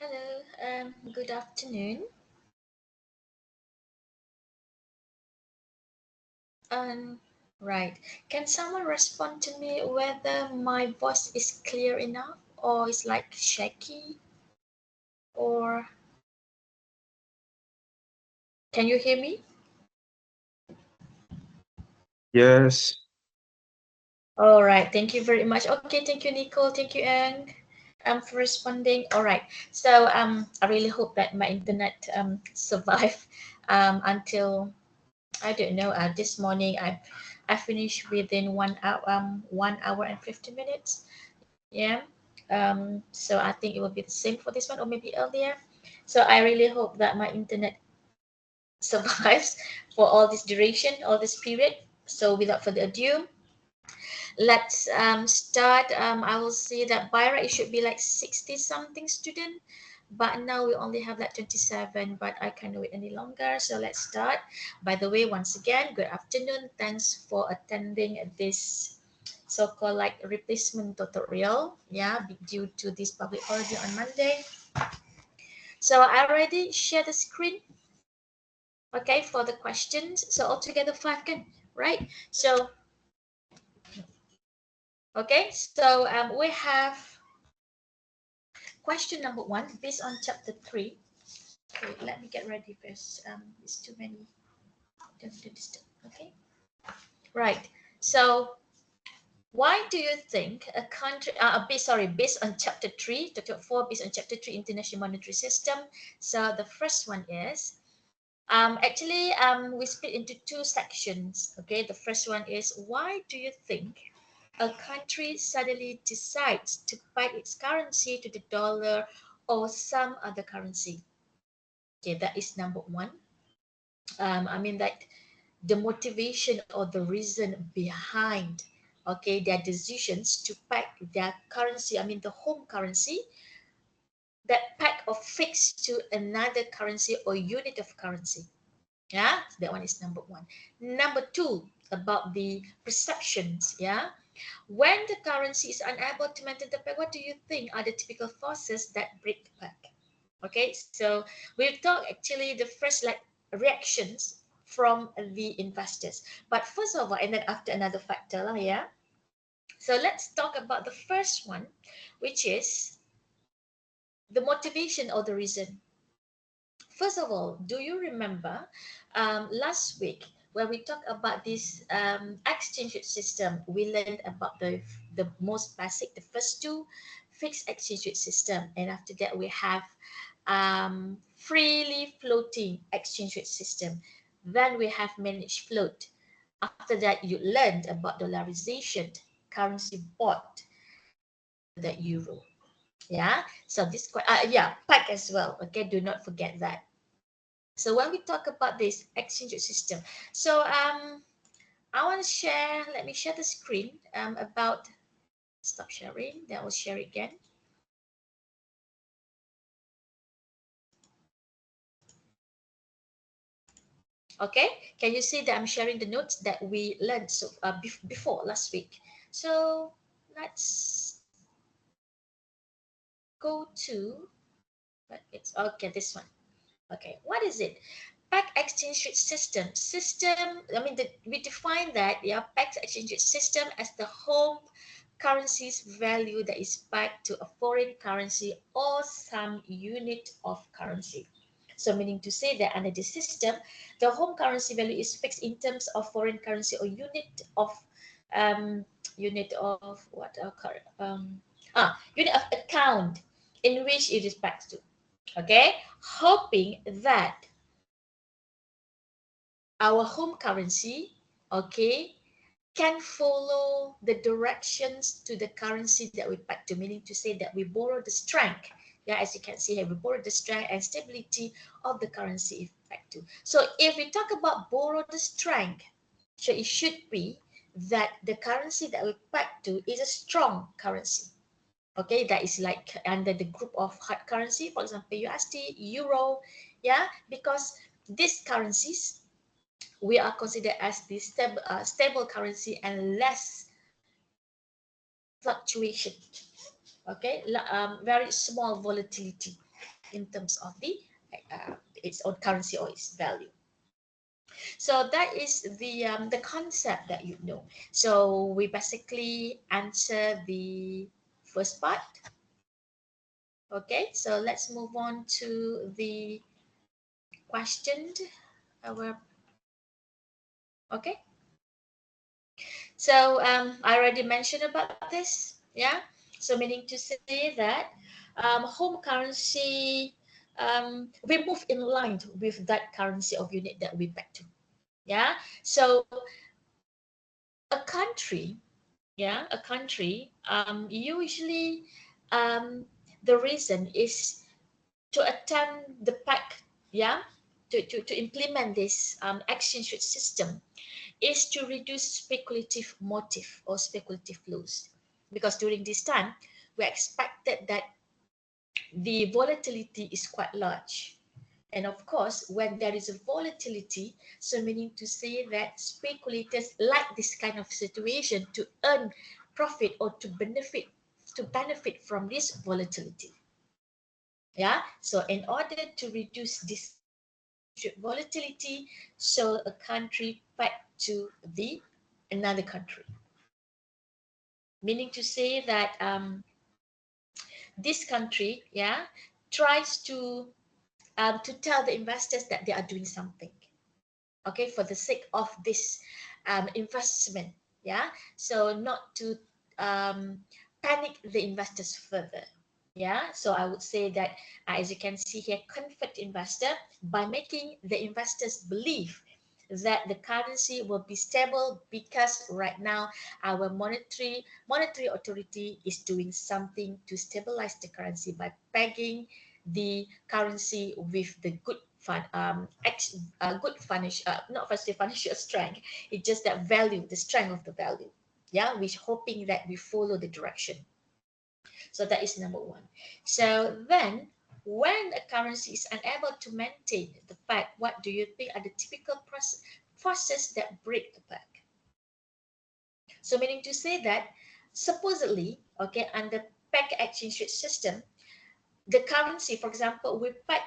Hello, good afternoon. Um, right. Can someone respond to me whether my voice is clear enough or is like shaky or can you hear me? Yes, All right. Thank you very much. Okay. Thank you, Nicole. Thank you, Ang. For responding. All right. So I really hope that my internet survive until I don't know. This morning I finished within 1 hour and 50 minutes. Yeah. So I think it will be the same for this one or maybe earlier. So I really hope that my internet survives for all this duration, all this period. So without further ado, let's start. I will see that by right it should be like 60 something student, but now we only have like 27, but I can't wait any longer. So let's start. By the way, once again, good afternoon. Thanks for attending this so-called like replacement tutorial, yeah, due to this public holiday on Monday. So I already shared the screen, okay, for the questions. So altogether five can, right? So okay, so we have question number one based on chapter three. Okay, let me get ready first. It's too many. Don't disturb. Okay, right. So why do you think a country, based on chapter 3, chapter 4, based on chapter 3, International Monetary System. So the first one is, we split into two sections. Okay, the first one is, why do you think a country suddenly decides to peg its currency to the dollar or some other currency? Okay, that is number one. That the motivation or the reason behind, okay, their decisions to peg their currency, the home currency, that peg or fix to another currency or unit of currency. Yeah, that one is number one. Number two, about the perceptions. Yeah, when the currency is unable to maintain the peg, what do you think are the typical forces that break the peg? Okay, so we'll talk actually the first like reactions from the investors. But first of all, and then after another factor, lah, yeah. So let's talk about the first one, which is the motivation or the reason. First of all, do you remember last week when we talked about this exchange rate system? We learned about the most basic, the first two, fixed exchange rate system, and after that we have freely floating exchange rate system. Then we have managed float. After that, you learned about dollarization, currency bought the euro. Yeah, so this pack as well. Okay, do not forget that. So when we talk about this exchange rate system, so I want to share. Let me share the screen about. Stop sharing. Then I'll share it again. Okay, can you see that I'm sharing the notes that we learned before last week? So let's go to. But it's okay. This one. Okay, what is it? Peg exchange rate system. We define that, yeah, peg exchange rate system as the home currency's value that is pegged to a foreign currency or some unit of currency. So meaning to say that under this system, the home currency value is fixed in terms of foreign currency or um, unit of what unit of account in which it is pegged to. Okay, hoping that our home currency, okay, can follow the directions to the currency that we peg to, meaning to say that we borrow the strength. Yeah, as you can see here, we borrow the strength and stability of the currency if pegged to. So if we talk about borrow the strength, so it should be that the currency that we peg to is a strong currency. Okay, that is like under the group of hard currency, for example, USD, Euro, yeah, because these currencies we are considered as the stable currency and less fluctuation. Okay, very small volatility. in terms of the its own currency or its value. So that is the concept that you know. So we basically answer the first part. Okay, so let's move on to the question. Our okay. So I already mentioned about this. Yeah. So meaning to say that home currency we move in line with that currency of unit that we back to. Yeah. So a country, yeah, a country usually the reason is to attempt the pack, yeah, to implement this exchange rate system is to reduce speculative motive or speculative flows. Because during this time, we expected that the volatility is quite large. And of course, when there is a volatility, so meaning to say that speculators like this kind of situation to earn profit or to benefit from this volatility. Yeah. So in order to reduce this volatility, so a country back to the another country, meaning to say that this country, yeah, tries to tell the investors that they are doing something, okay, for the sake of this investment, yeah. So not to um, panic the investors further. Yeah, so I would say that as you can see here, comfort investor by making the investors believe that the currency will be stable because right now our monetary authority is doing something to stabilize the currency by pegging the currency with the good good financial not firstly financial strength. It's just that value, the strength of the value. Yeah, we're hoping that we follow the direction. So that is number one. So then, when a currency is unable to maintain the peg, what do you think are the typical forces that break the peg? So meaning to say that supposedly, okay, under peg exchange rate system, the currency, for example, we peg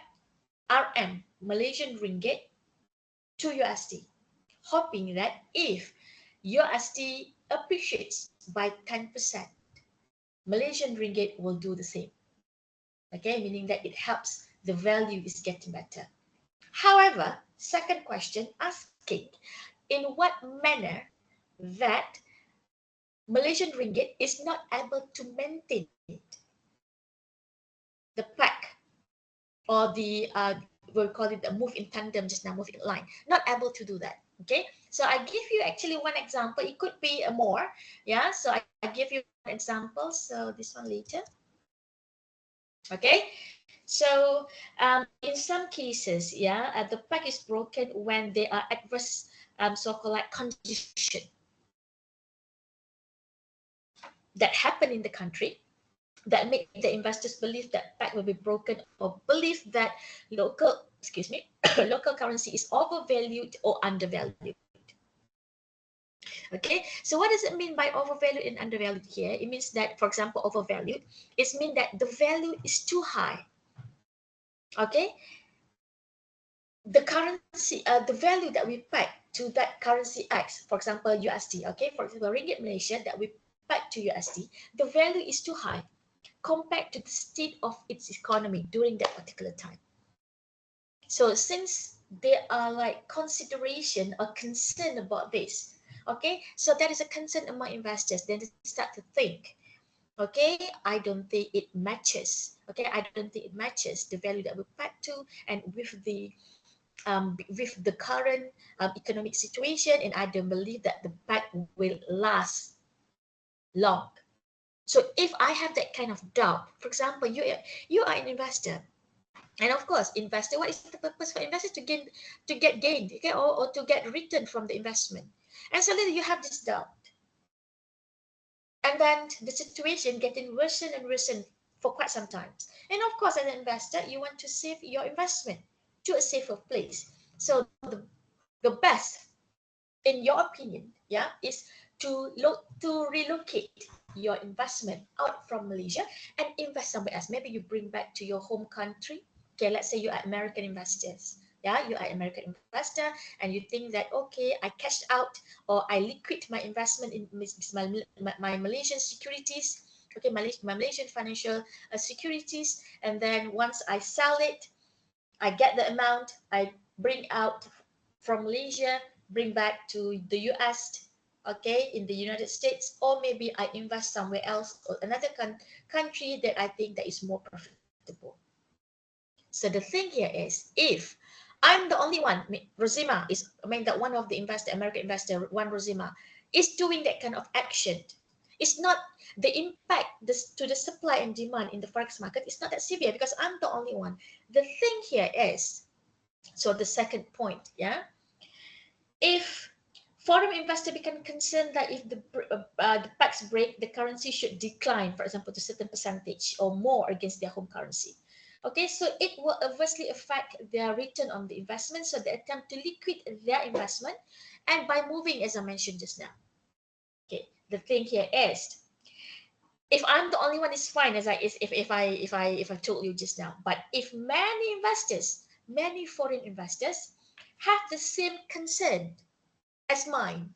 RM, Malaysian ringgit, to USD, hoping that if USD appreciates by 10%, Malaysian ringgit will do the same. Okay, meaning that it helps the value is getting better. However, second question asking in what manner that Malaysian ringgit is not able to maintain it, the pack or the we'll call it the move in tandem just now, move in line, not able to do that. Okay, so I give you actually one example. It could be a more, yeah. So I give you an example. So this one later. Okay, so in some cases, yeah, the pack is broken when there are adverse so-called like condition that happen in the country that make the investors believe that pack will be broken or believe that local, excuse me, local currency is overvalued or undervalued. Okay, so what does it mean by overvalued and undervalued here? It means that, for example, overvalued, it means that the value is too high. Okay, the currency, the value that we peg to that currency X, for example, USD, okay, for example, Ringgit Malaysia that we peg to USD, the value is too high compared to the state of its economy during that particular time. So since there are like consideration or concern about this, okay, so that is a concern among investors, then they start to think, okay, I don't think it matches, okay, I don't think it matches the value that we peg to and with the current economic situation, and I don't believe that the pack will last long. So if I have that kind of doubt, for example, you are an investor, and of course, investor, what is the purpose for investor to get gain, okay, or to get return from the investment? And suddenly you have this doubt, and then the situation getting worse and worse for quite some time. And of course, as an investor, you want to save your investment to a safer place. So the best, in your opinion, yeah, is to relocate your investment out from Malaysia and invest somewhere else. Maybe you bring back to your home country, Okay, let's say you are American investors. Yeah, you are American investor and you think that, okay, I cashed out or I liquid my investment in my Malaysian securities, okay, my Malaysian financial securities, and then once I sell it, I get the amount, I bring out from Malaysia, bring back to the US, okay, in the United States, or maybe I invest somewhere else or another country that I think that is more profitable. So the thing here is, if I'm the only one, Rosima is, I mean, that one of the investor, American investor, one Rosima, is doing that kind of action. It's not the impact this, to the supply and demand in the forex market is not that severe because I'm the only one. The thing here is, so the second point, yeah, if foreign investor become concerned that if the pacts break, the currency should decline, for example, to a certain percentage or more against their home currency. Okay, so it will adversely affect their return on the investment. So they attempt to liquidate their investment, and by moving, as I mentioned just now. Okay, the thing here is, if I'm the only one, it's fine. As I is if I told you just now. But if many investors, many foreign investors, have the same concern as mine.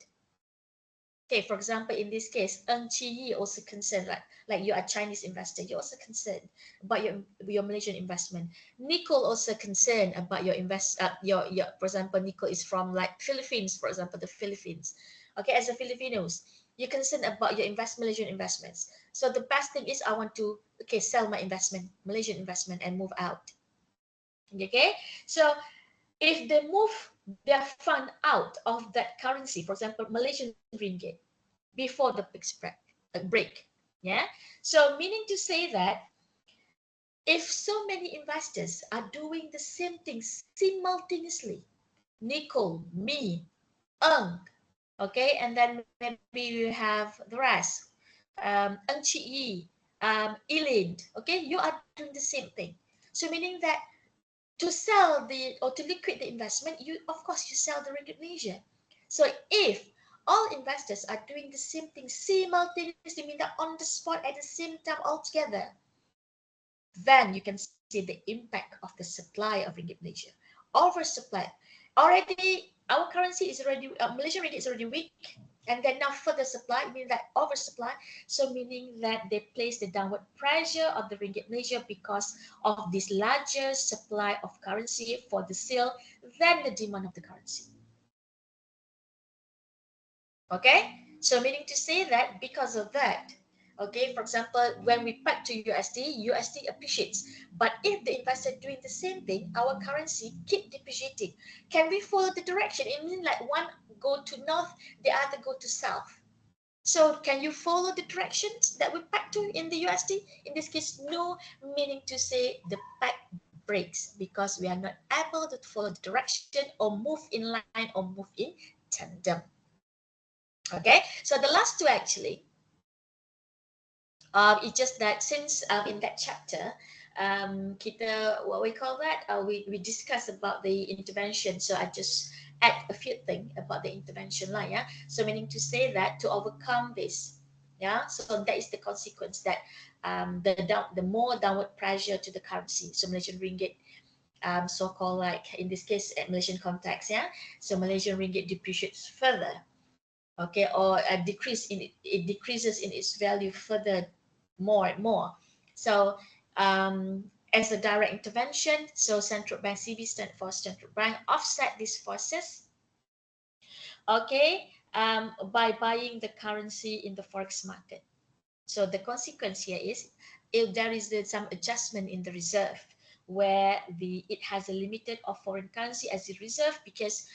Okay, for example, in this case, Ng Chi Yi also concerned, like you are Chinese investor, you're also concerned about your Malaysian investment. Nicole also concerned about your your for example, Nicole is from like Philippines, for example, the Philippines. Okay, as a Filipinos, you're concerned about your Malaysian investments. So the best thing is I want to sell my investment, Malaysian investment, and move out. Okay, so if they move their fund out of that currency, for example, Malaysian ringgit, before the big spread break, yeah. So meaning to say that if so many investors are doing the same thing simultaneously, Nicole, me, Eng, okay, and then maybe you have the rest, Eng Chi Yi, Elaine, okay, you are doing the same thing. So meaning that to sell the or to liquidate the investment, you of course you sell the ringgit Malaysia. So if all investors are doing the same thing simultaneously, mean that on the spot at the same time altogether, then you can see the impact of the supply of ringgit Malaysia. Oversupply. Already our currency is already Malaysian ringgit is already weak, and then now further supply means that oversupply. So meaning that they place the downward pressure of the ringgit Malaysia because of this larger supply of currency for the sale than the demand of the currency. Okay, so meaning to say that because of that, okay, for example, when we peg to USD appreciates. But if the investor doing the same thing, our currency keep depreciating. Can we follow the direction? It means like one go to north, the other go to south. So can you follow the directions that we peg to in the USD? In this case, no, meaning to say the peg breaks because we are not able to follow the direction or move in line or move in tandem. Okay, so the last two actually, it's just that since in that chapter, kita what we call that, we discuss about the intervention. So I just add a few things about the intervention line. Yeah, so meaning to say that to overcome this, yeah, so that is the consequence that the more downward pressure to the currency. So Malaysian ringgit. So-called like in this case at Malaysian context, yeah. So Malaysian ringgit depreciates further, okay, or it decreases in its value further more and more. So as a direct intervention, so central bank, CB stand for central bank, offset these forces, okay, by buying the currency in the forex market. So the consequence here is if there is some adjustment in the reserve where it has a limited of foreign currency as a reserve because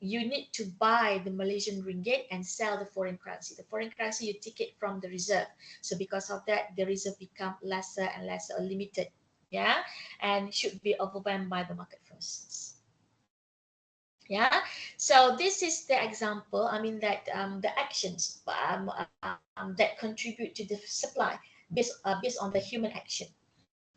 you need to buy the Malaysian ringgit and sell the foreign currency. The foreign currency you take it from the reserve. So because of that, the reserve become lesser and lesser or limited. Yeah, and should be overwhelmed by the market forces. Yeah, so this is the example. I mean that the actions that contribute to the supply based on the human action.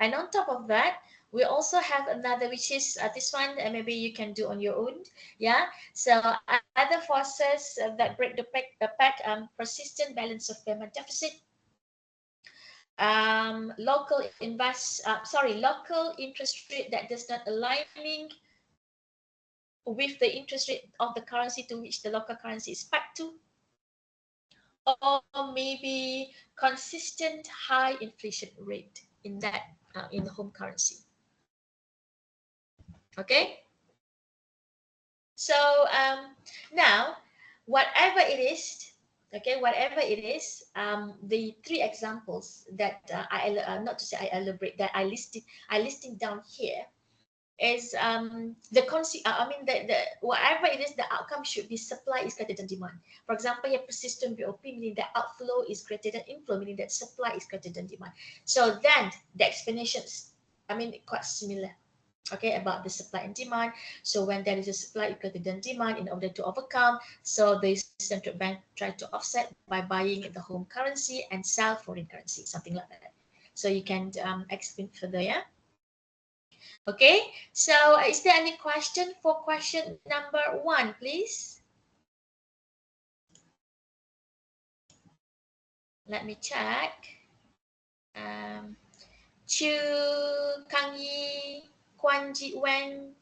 And on top of that, we also have another, which is this one, maybe you can do on your own. Yeah. So other forces that break the pack, persistent balance of payment deficit, local interest rate that does not aligning with the interest rate of the currency to which the local currency is pegged to, or maybe consistent high inflation rate in that in the home currency. Okay, so now whatever it is, okay, whatever it is, the three examples that not to say I elaborate, that I listing down here is I mean the whatever it is, the outcome should be supply is greater than demand. For example, here persistent BOP, meaning that outflow is greater than inflow, meaning that supply is greater than demand. So then the explanations, I mean, quite similar, okay, about the supply and demand. So when there is a supply greater than demand, in order to overcome, so the central bank try to offset by buying the home currency and sell foreign currency, something like that. So you can explain further, yeah. Okay, so is there any question for question number 1, please? Let me check. Chu Kang Yi, Quan Ji Wen,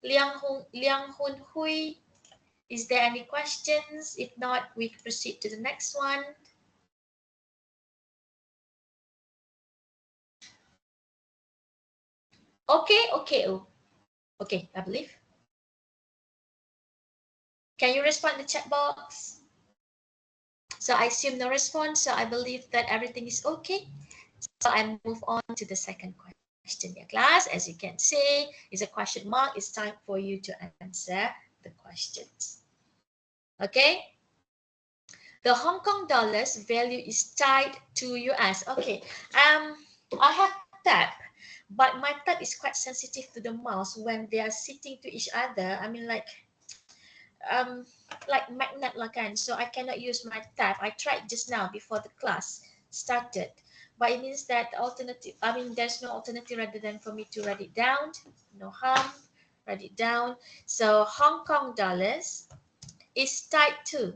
Liang Hun Hui. Is there any questions? If not, we proceed to the next one. Okay, oh. Okay, I believe. Can you respond in the chat box? So I assume no response, so I believe that everything is okay. So I move on to the second question, yeah, class. As you can see, is a question mark. It's time for you to answer the questions. Okay. The Hong Kong dollar's value is tied to US. Okay. I have tab, but my tab is quite sensitive to the mouse when they are sitting to each other. I mean, like magnet lah kan. So I cannot use my tab. I tried just now before the class started, but it means that alternative, I mean, there's no alternative rather than for me to write it down. No harm, write it down. So Hong Kong dollars is tied to,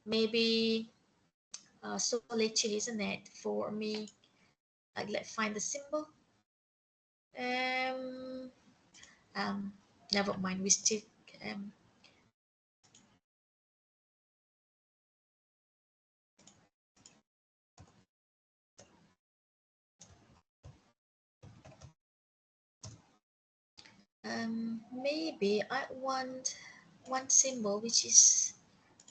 maybe so lecture, isn't it, for me? Like, let's find the symbol. Never mind, we still maybe I want one symbol which is,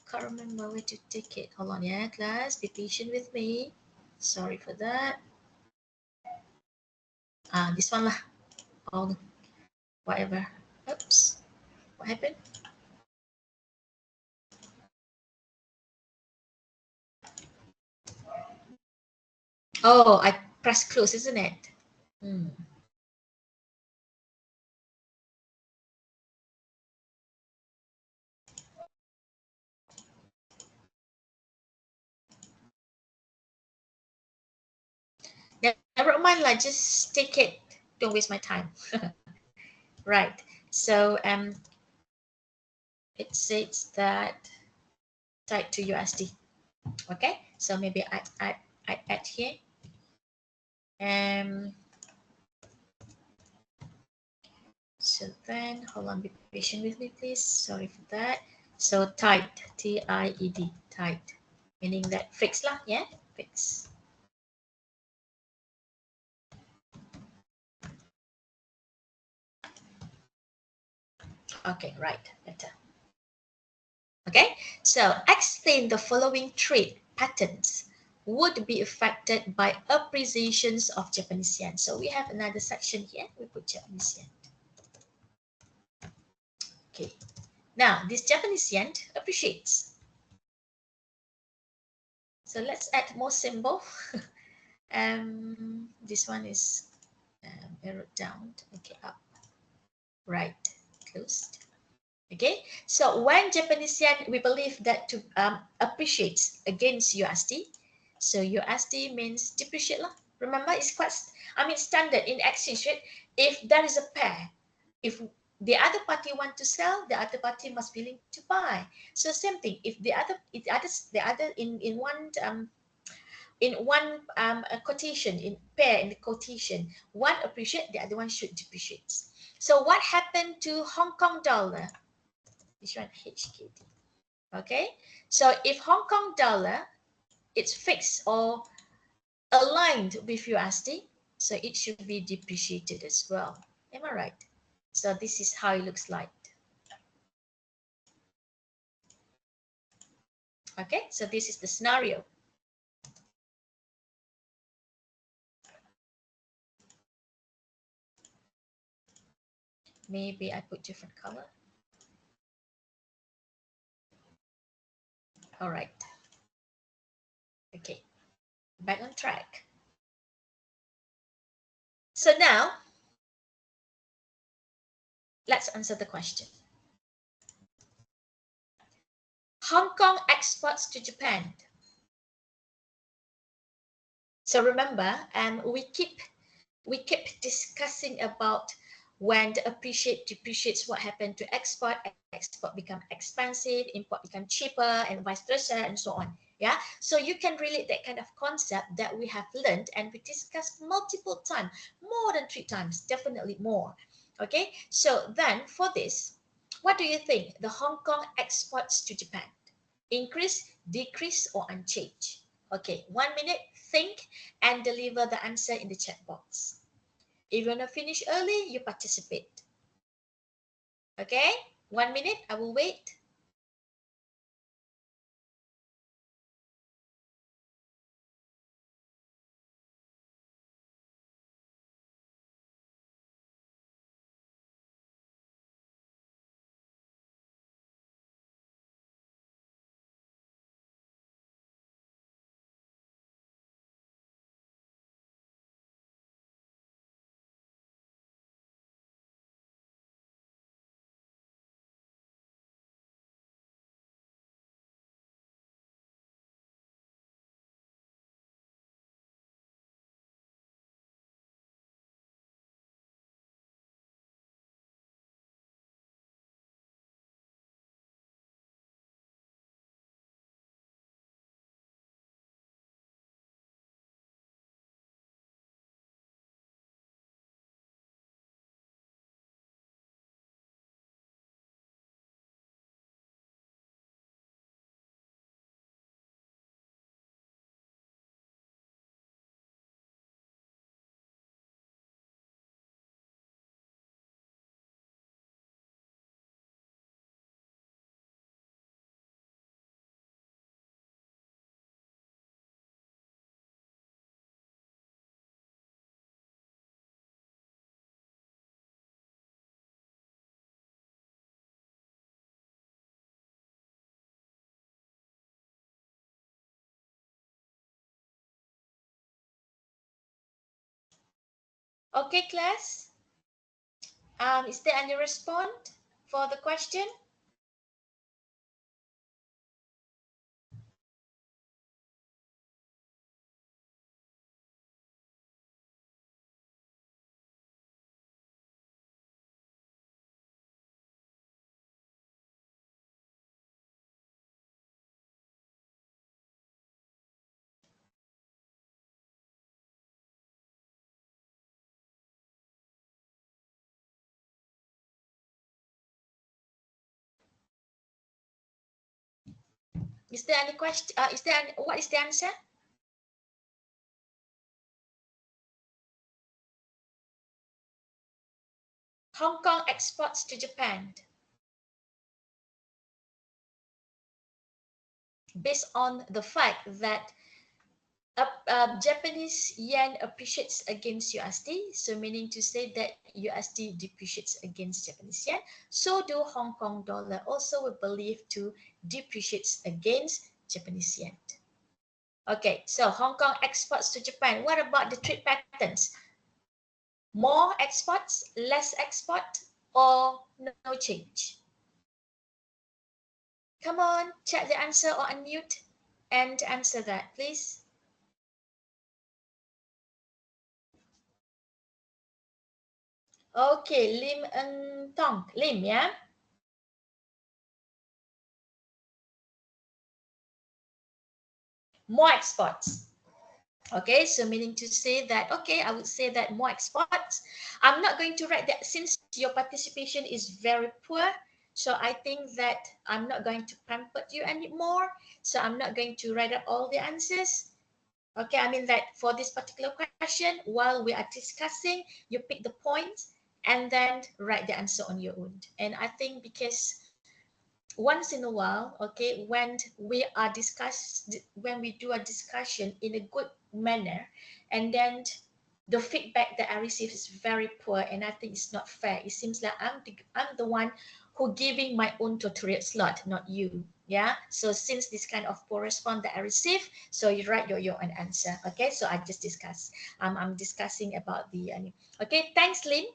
can't remember where to take it. Hold on, yeah, class, be patient with me. Sorry for that. This one lah. Oh, whatever. Oops, what happened? Oh, I pressed close, isn't it? Never mind, like, just take it. Don't waste my time. Right. So it says that tied to USD. Okay. So maybe I add here. So then, hold on, be patient with me, please. Sorry for that. So tied, T-I-E-D, tied, meaning that fixed lah, yeah, fixed. Okay, right, better. Okay, so explain the following trade patterns would be affected by appreciations of Japanese yen. So we have another section here. We put Japanese yen. Okay, now this Japanese yen appreciates. So let's add more symbol. This one is arrowed down. Okay, up. Right, closed. Okay, so when Japanese yen, we believe that to appreciates against USD. So USD means depreciate lah. Remember, it's quite, I mean, standard in exchange rate. If there is a pair, if the other party want to sell, the other party must be willing to buy. So same thing. If the other in in one a quotation, in pair in the quotation, one appreciate, the other one should depreciate. So what happened to Hong Kong dollar? This one HKD. Okay, so if Hong Kong dollar it's fixed or aligned with USD, so it should be depreciated as well. Am I right? So this is how it looks like. Okay, so this is the scenario. Maybe I put different color. All right. Okay, back on track. So now, let's answer the question. Hong Kong exports to Japan. So remember, we keep discussing about when the appreciate depreciates, what happened to export. Export become expensive, import become cheaper, and vice versa, and so on. Yeah, so you can relate that kind of concept that we have learned and we discussed multiple times, more than 3 times, definitely more. Okay, so then for this, what do you think? The Hong Kong exports to Japan increase, decrease, or unchanged? Okay, 1 minute, think and deliver the answer in the chat box. If you want to finish early, you participate. Okay, 1 minute, I will wait. Okay, class. Is there any response for the question? Is there any question? What is the answer? Hong Kong exports to Japan. Based on the fact that Japanese yen appreciates against USD, so meaning to say that USD depreciates against Japanese yen, so do Hong Kong dollar also we believe to depreciates against Japanese yen. Okay, so Hong Kong exports to Japan. What about the trade patterns? More exports, less export, or no change? Come on, check the answer or unmute and answer that, please. Okay, Lim Eng Tong. Lim, yeah? More exports. Okay, so meaning to say that, okay, I would say that more exports. I'm not going to write that since your participation is very poor. So I think that I'm not going to pamper you anymore. So I'm not going to write up all the answers. Okay, I mean that for this particular question, while we are discussing, you pick the points and then write the answer on your own. And I think because once in a while, okay, when we do a discussion in a good manner, and then the feedback that I receive is very poor, and I think it's not fair. It seems like I'm the one who giving my own tutorial slot, not you. Yeah. So since this kind of poor response that I receive, so you write your own answer. Okay. So I just discuss. I'm discussing about the. Okay. Thanks, Lynn.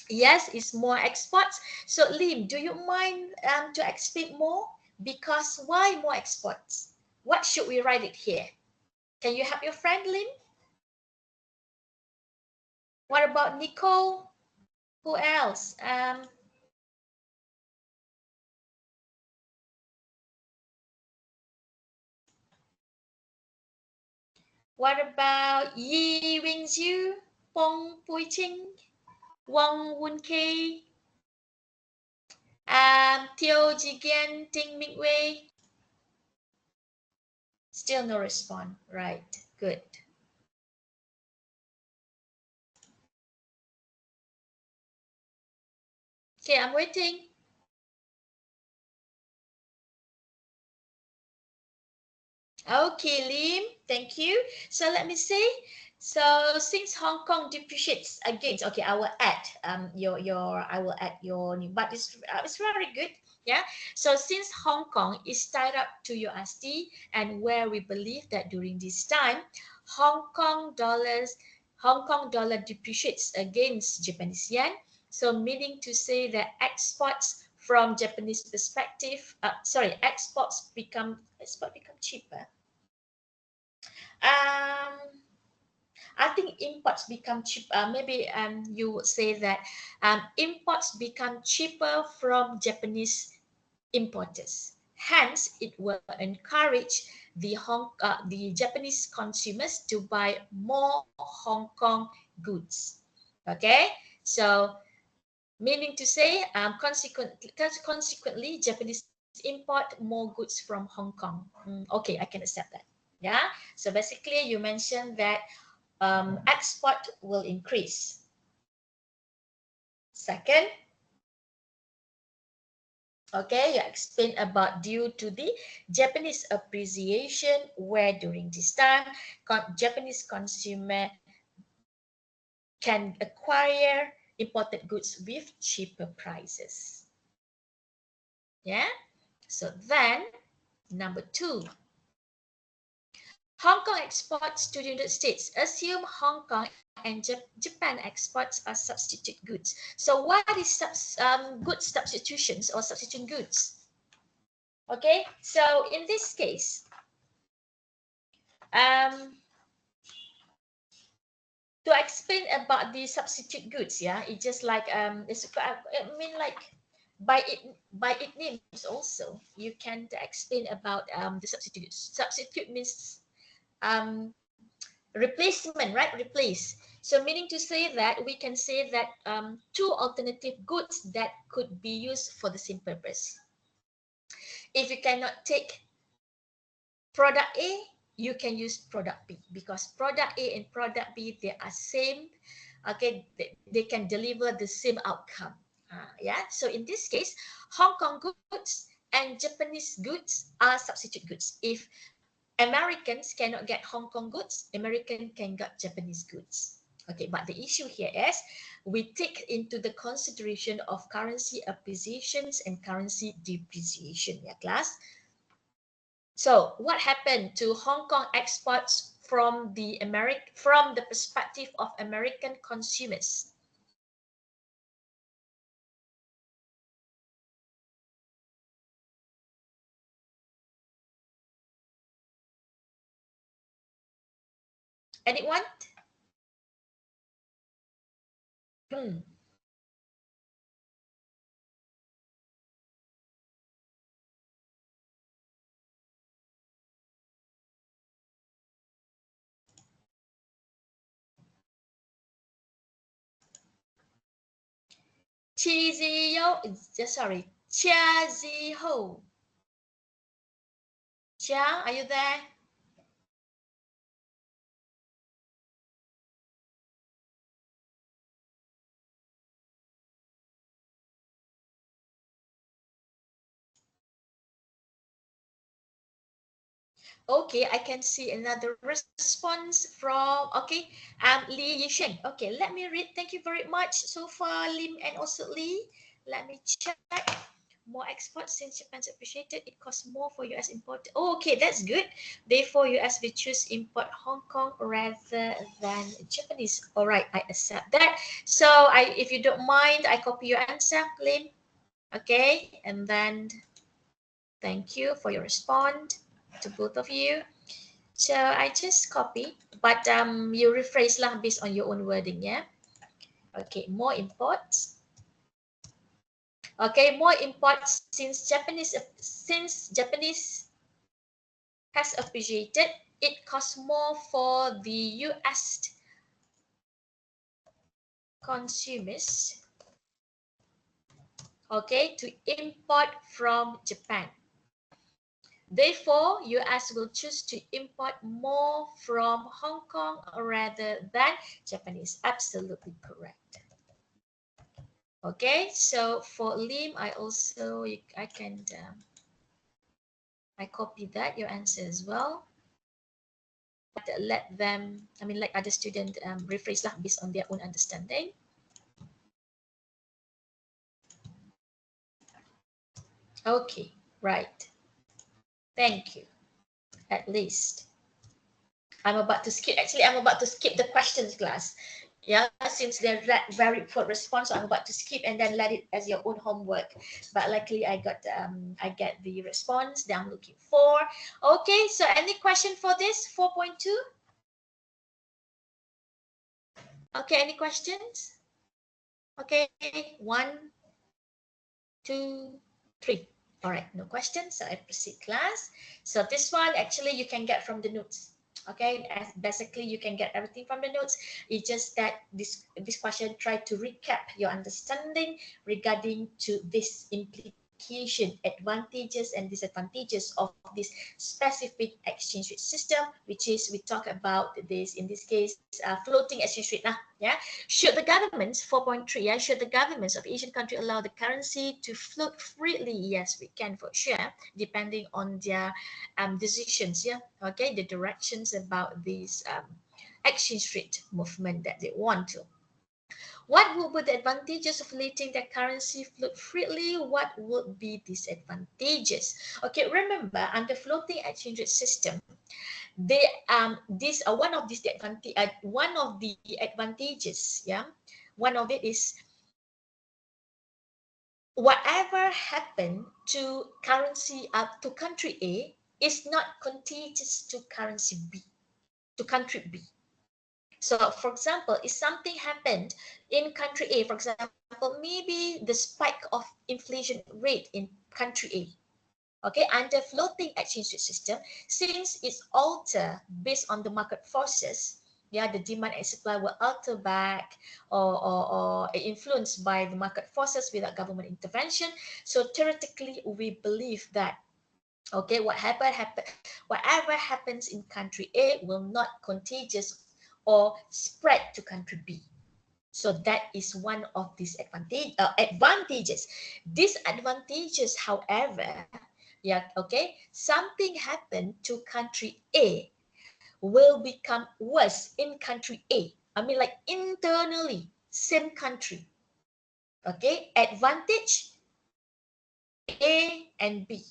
Yes, it's more exports. So Lim, do you mind to explain more? Because why more exports? What should we write it here? Can you help your friend Lim? What about Nicole? Who else? What about Yi Wingzhu, Peng Puiqing, Wang Wunke, Teo Jigian, Ting Mingwei? Still no response. Right. Good. Okay, I'm waiting. Okay, Lim, thank you. So let me see. So since Hong Kong depreciates against, okay, I will add I will add your new, but it's very good. Yeah. So since Hong Kong is tied up to USD, and where we believe that during this time, Hong Kong dollars, Hong Kong dollar depreciates against Japanese yen. So meaning to say that exports from Japanese perspective, export become cheaper. I think imports become cheap. Maybe you would say that imports become cheaper from Japanese importers. Hence, it will encourage the Japanese consumers to buy more Hong Kong goods. Okay, so meaning to say, consequently, Japanese import more goods from Hong Kong. Okay, I can accept that. Yeah. So basically, you mentioned that export will increase. Second, okay, you explain about due to the Japanese appreciation, where during this time, Japanese consumer can acquire imported goods with cheaper prices. Yeah. So then, number two, Hong Kong exports to the United States. Assume Hong Kong and Japan exports are substitute goods. So what is good substitutions or substitute goods? Okay, so in this case, um, to explain about the substitute goods, yeah, it's just like I mean like by it names also you can explain about the substitutes. Substitute means um replacement, right? Replace. So meaning to say that we can say that two alternative goods that could be used for the same purpose. If you cannot take product A, you can use product B, because product A and product B, they are same. Okay, they can deliver the same outcome. Yeah. So in this case, Hong Kong goods and Japanese goods are substitute goods. If Americans cannot get Hong Kong goods, American can get Japanese goods. Okay, but the issue here is we take into the consideration of currency appreciations and currency depreciation, yeah, class. So what happened to Hong Kong exports from from the perspective of American consumers? Anyone? Hmm. Sorry, Chia Ziho. Chia, are you there? Okay, I can see another response from, okay, Li Yisheng. Okay, let me read. Thank you very much so far, Lim and also Lee. Let me check. More exports since Japan's appreciated, it costs more for US import. Oh, okay, that's good. Therefore, US will choose import Hong Kong rather than Japanese. All right, I accept that. So, if you don't mind, I copy your answer, Lim. Okay, and then thank you for your response to both of you. So I just copy, but you rephrase lah based on your own wording, yeah. Okay, more imports. Okay, more imports since Japanese has appreciated, it costs more for the US consumers. Okay, to import from Japan. Therefore, US will choose to import more from Hong Kong rather than Japanese. Absolutely correct. Okay, so for Lim, I copy that, your answer as well. But let them, let other student rephrase lah based on their own understanding. Okay, right. Thank you. At least. I'm about to skip the questions class. Yeah, since they're very poor response, so I'm about to skip and then let it as your own homework. But luckily I get the response that I'm looking for. Okay, so any question for this 4.2? Okay, any questions? Okay, 1, 2, 3. All right, no questions. So I proceed class. So this one actually you can get from the notes. Okay, as basically you can get everything from the notes. It's just that this question try to recap your understanding regarding to this implication, advantages and disadvantages of this specific exchange rate system, which is we talk about this in this case floating exchange rate now. Yeah, should the governments 4.3? Yeah, should the governments of Asian country allow the currency to float freely? Yes, we can for sure, depending on their decisions. Yeah, okay, the directions about this exchange rate movement that they want to. What would be the advantages of letting the currency float freely? What would be disadvantages? Okay, remember under floating exchange rate system, they this one of the advantages, yeah, one of it is whatever happened to currency to country A is not contagious to currency B, to country B. So for example, if something happened in country A, for example, maybe the spike of inflation rate in country A, okay, under floating exchange rate system, since it's alter based on the market forces, yeah, the demand and supply will alter back or influenced by the market forces without government intervention. So theoretically, we believe that, okay, whatever happens in country A will not contagious or spread to country B. So that is one of these advantages. Disadvantages, however, yeah, okay, something happened to country A will become worse in country A. Like internally, same country. Okay, advantage A and B.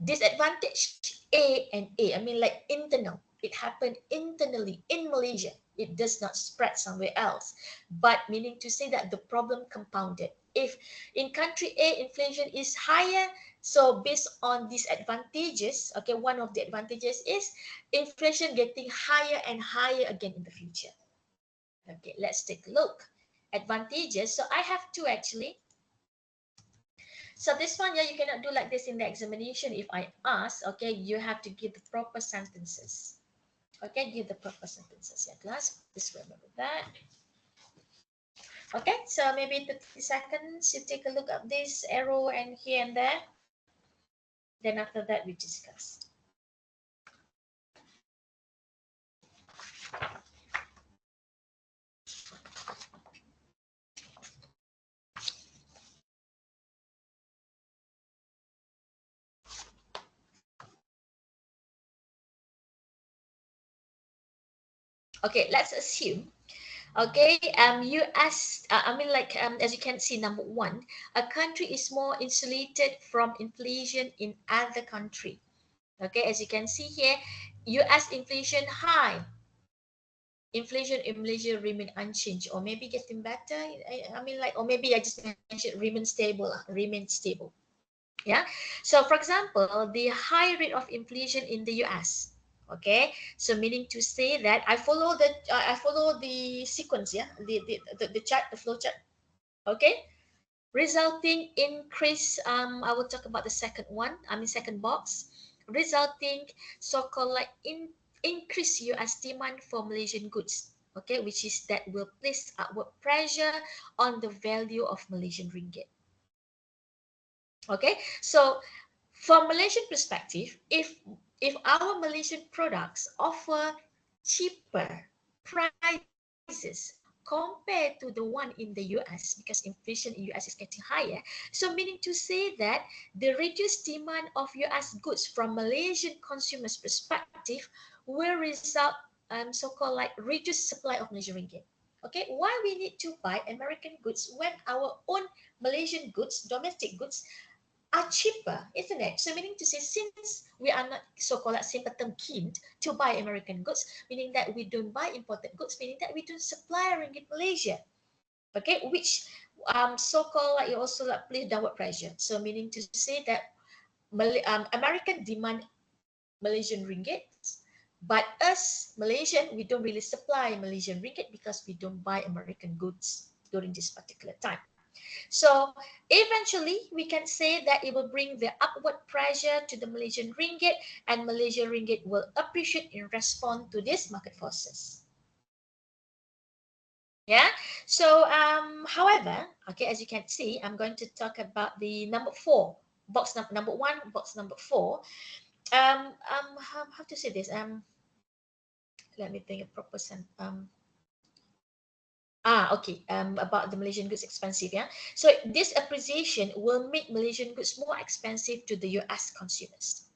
Disadvantage A and A. Like internal. It happened internally in Malaysia. It does not spread somewhere else. But meaning to say that the problem compounded. If in country A inflation is higher, so based on these advantages, okay, one of the advantages is inflation getting higher and higher again in the future. Okay, let's take a look. Advantages. So I have two actually. So this one, yeah, you cannot do like this in the examination. If I ask, okay, you have to give the proper sentences. Okay, give the proper sentences, yeah, class. Please remember that. Okay, so maybe 30 seconds, you take a look at this arrow and here and there. Then after that, we discuss. Okay, let's assume. Okay, US, I mean, like, as you can see, number one, a country is more insulated from inflation in other country. Okay, as you can see here, US inflation high, inflation in Malaysia remain unchanged or maybe getting better. I mean, like, or maybe I just mentioned remain stable, remain stable. Yeah. So for example, the high rate of inflation in the US. Okay. So meaning to say that I follow the sequence. Yeah. The chart, the flow chart. Okay. Resulting increase. I will talk about the second one. I mean second box. Resulting so-called like increase US demand for Malaysian goods. Okay, which is that will place upward pressure on the value of Malaysian ringgit. Okay, so from Malaysian perspective, if our Malaysian products offer cheaper prices compared to the one in the US, because inflation in US is getting higher, so meaning to say that the reduced demand of US goods from Malaysian consumers perspective will result so-called like reduced supply of Malaysian ringgit. Okay, why we need to buy American goods when our own Malaysian goods, domestic goods, are cheaper, isn't it? So meaning to say, since we are not so-called like simple term keen to buy American goods, meaning that we don't buy imported goods, meaning that we don't supply ringgit Malaysia. Okay, which so-called like you also like place downward pressure. So meaning to say that American demand Malaysian ringgit, but us Malaysian, we don't really supply Malaysian ringgit because we don't buy American goods during this particular time. So eventually, we can say that it will bring the upward pressure to the Malaysian ringgit, and Malaysian ringgit will appreciate in response to these market forces. Yeah. So, however, okay, as you can see, I'm going to talk about the number four, box number one, box number four. How to say this? Let me think a proper sentence. Okay. About the Malaysian goods expensive, yeah. So this appreciation will make Malaysian goods more expensive to the US consumers.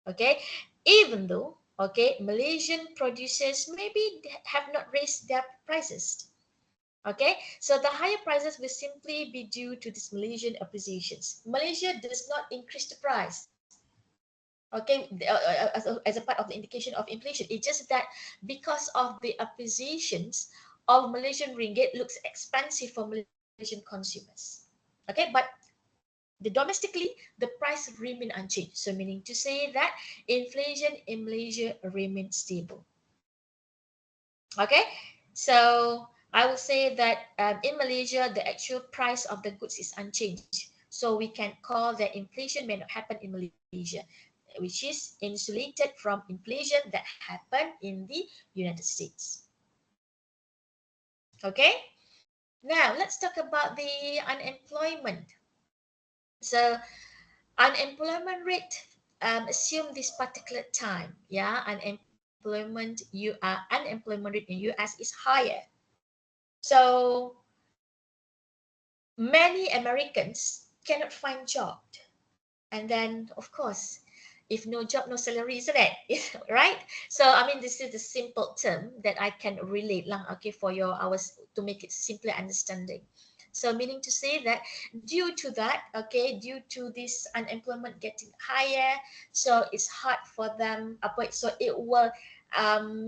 Okay, even though okay, Malaysian producers maybe have not raised their prices. Okay, so the higher prices will simply be due to this Malaysian appreciations. Malaysia does not increase the price. Okay, as a part of the indication of inflation, it's just that because of the appreciations of Malaysian ringgit looks expensive for Malaysian consumers. Okay, but the domestically the price remain unchanged. So meaning to say that inflation in Malaysia remains stable. Okay, so I will say that in Malaysia the actual price of the goods is unchanged. So we can call that inflation may not happen in Malaysia, which is insulated from inflation that happened in the United States. Okay, now let's talk about the unemployment. So unemployment rate, assume this particular time, yeah, unemployment rate in US is higher. So many Americans cannot find job, and then of course, if no job, no salary, isn't it? Right? So I mean, this is the simple term that I can relate lah. Okay, for your hours to make it simply understanding. So meaning to say that due to that, okay, due to this unemployment getting higher, so it's hard for them. So it will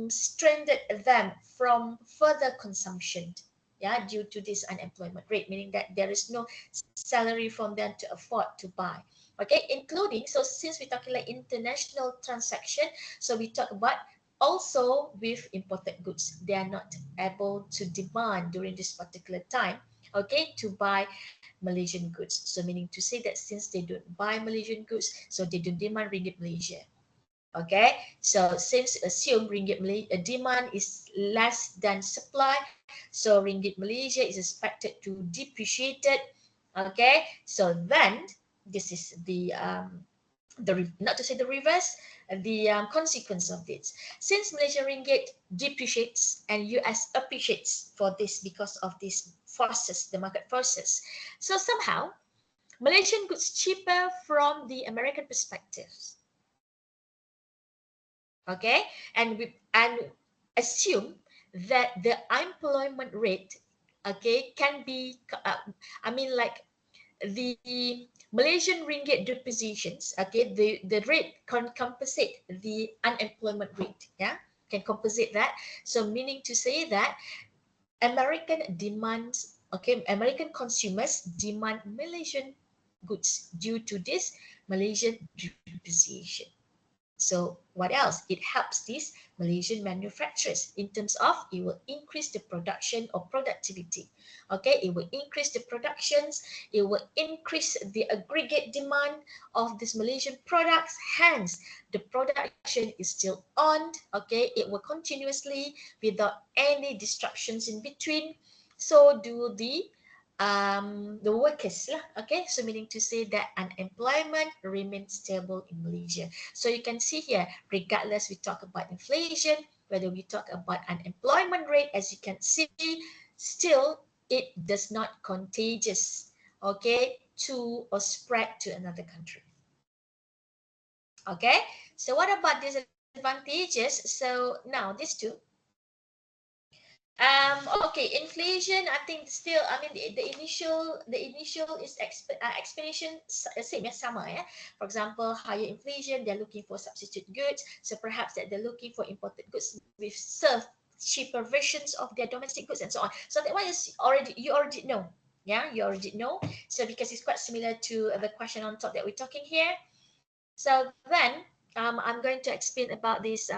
stranded them from further consumption. Yeah, due to this unemployment rate, meaning that there is no salary from them to afford to buy. Okay, including, so since we're talking like international transaction, so we talk about also with imported goods, they are not able to demand during this particular time, okay, to buy Malaysian goods. So meaning to say that since they don't buy Malaysian goods, so they don't demand ringgit Malaysia. Okay, so since assume ringgit Malaysia demand is less than supply, so ringgit Malaysia is expected to depreciate it. Okay, so then this is the not to say the reverse, the consequence of this. Since Malaysian ringgit depreciates and US appreciates for this because of these forces, the market forces, so somehow Malaysian goods cheaper from the American perspectives. Okay, and assume that the unemployment rate, okay, can be I mean like the Malaysian ringgit depreciations, okay, the rate can compensate the unemployment rate, yeah, can compensate that. So meaning to say that American demands, okay, American consumers demand Malaysian goods due to this Malaysian depreciation. So what else? It helps these Malaysian manufacturers in terms of it will increase the production or productivity. Okay, it will increase the productions, it will increase the aggregate demand of these Malaysian products. Hence, the production is still on. Okay, it will continuously without any disruptions in between. So do the workers lah. Okay, so meaning to say that unemployment remains stable in Malaysia. So you can see here, regardless we talk about inflation, whether we talk about unemployment rate, as you can see, still it does not contagious, okay, to or spread to another country. Okay, so what about disadvantages? So now these two. Okay, inflation, I think still, I mean, the initial is explanation same as sama, yeah. For example, higher inflation, they're looking for substitute goods, so perhaps that they're looking for imported goods with serve cheaper versions of their domestic goods and so on. So that one is you already know, yeah, you already know. So because it's quite similar to the question on top that we're talking here. So then, I'm going to explain about this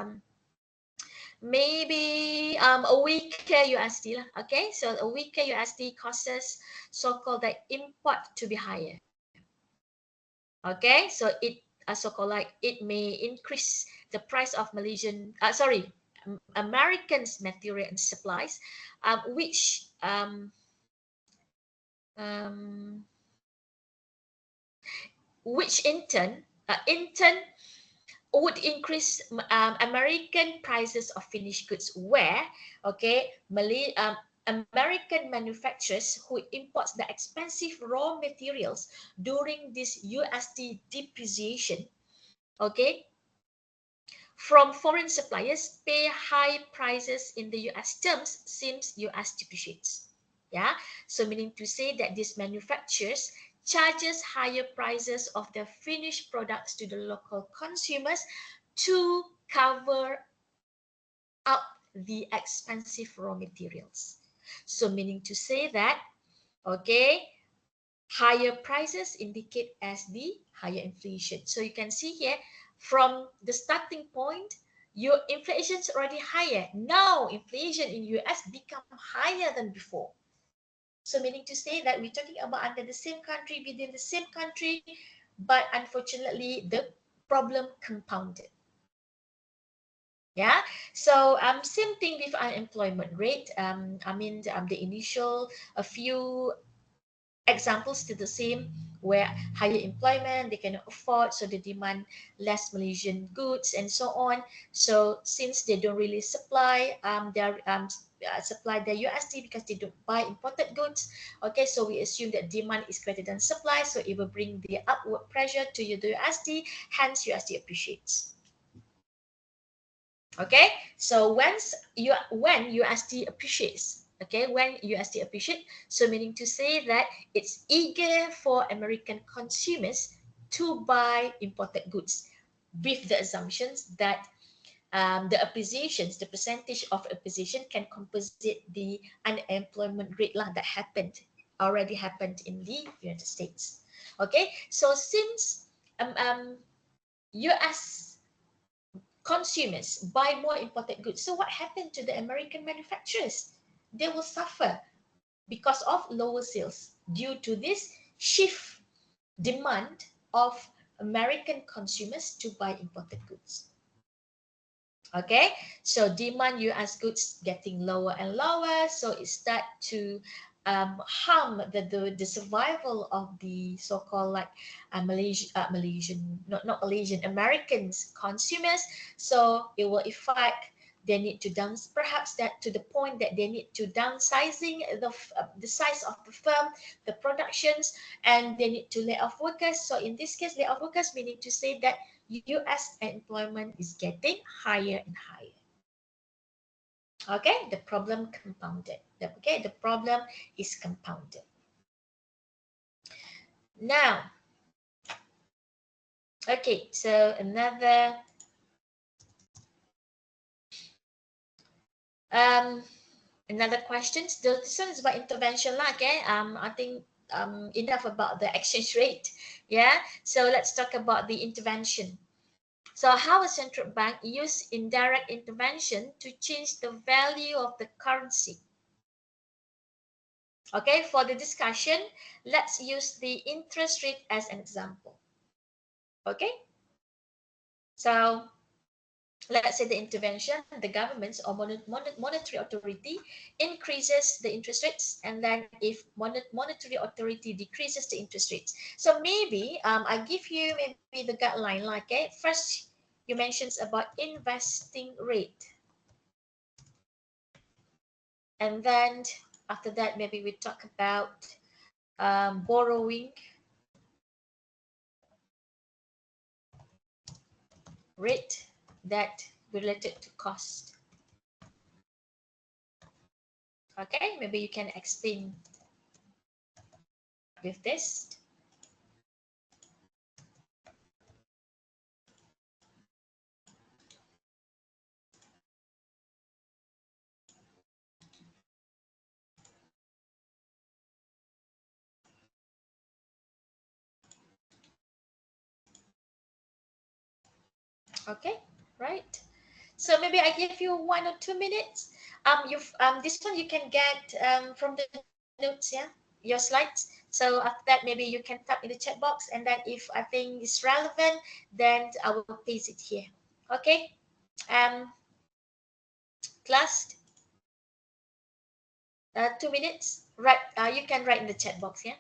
maybe a weaker USD lah. Okay, so a weaker USD causes so-called the import to be higher. Okay, so it so-called like it may increase the price of Americans material and supplies, um, um, which in turn would increase American prices of finished goods, where, okay, American manufacturers who imports the expensive raw materials during this USD depreciation, okay, from foreign suppliers pay high prices in the US terms since US depreciates. Yeah, so meaning to say that these manufacturers charges higher prices of their finished products to the local consumers to cover up the expensive raw materials. So meaning to say that, okay, higher prices indicate as the higher inflation. So you can see here from the starting point, your inflation is already higher. Now inflation in US become higher than before. So meaning to say that we're talking about under the same country, within the same country, but unfortunately the problem compounded. Yeah, so same thing with unemployment rate. I mean the initial a few examples to the same, where higher employment they cannot afford, so they demand less Malaysian goods and so on. So since they don't really supply their USD because they don't buy imported goods, okay, so we assume that demand is greater than supply, so it will bring the upward pressure to the USD, hence USD appreciates. Okay, so when USD appreciates, okay, when USD appreciate, so meaning to say that it's eager for American consumers to buy imported goods, with the assumptions that the percentage of appreciation can compensate the unemployment rate lah that already happened in the United States. Okay, so since US consumers buy more imported goods. So what happened to the American manufacturers? They will suffer because of lower sales due to this shift demand of American consumers to buy imported goods. Okay, so demand US goods getting lower and lower, so it start to harm the survival of the so-called like Malaysian, not Malaysian, Americans consumers. So it will affect. They need to down, perhaps that to the point that they need to downsizing the size of the firm, the productions, and they need to lay off workers. So in this case, lay off workers meaning to say that US employment is getting higher and higher. Okay, the problem compounded. Okay, the problem is compounded. Now, okay, so um another question. This one is about intervention lah. Okay, I think enough about the exchange rate. Yeah, so let's talk about the intervention. So how a central bank use indirect intervention to change the value of the currency. Okay, for the discussion, let's use the interest rate as an example. Okay, so let's say the intervention, the government's or monetary authority increases the interest rates, and then if monetary authority decreases the interest rates. So maybe I give you maybe the guideline like, okay, first you mentioned about investing rate, and then after that maybe we talk about borrowing rate that related to cost. Okay, maybe you can explain with this. Okay, right. So maybe I give you 1 or 2 minutes. This one you can get from the notes, yeah, your slides. So after that, maybe you can type in the chat box, and then if I think it's relevant, then I will paste it here. Okay. Um, class, 2 minutes. Right. You can write in the chat box, yeah.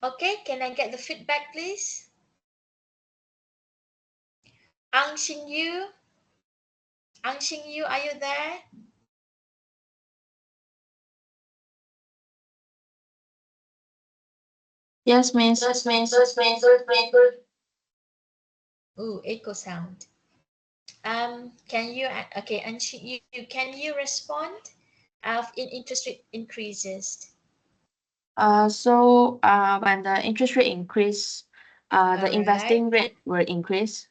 Okay. Can I get the feedback, please? Ang Xin Yu, are you there? Yes, miss. Ooh, echo sound. Can you okay? And can you respond? In interest rate increases. When the interest rate increase, the All right. investing rate will increase.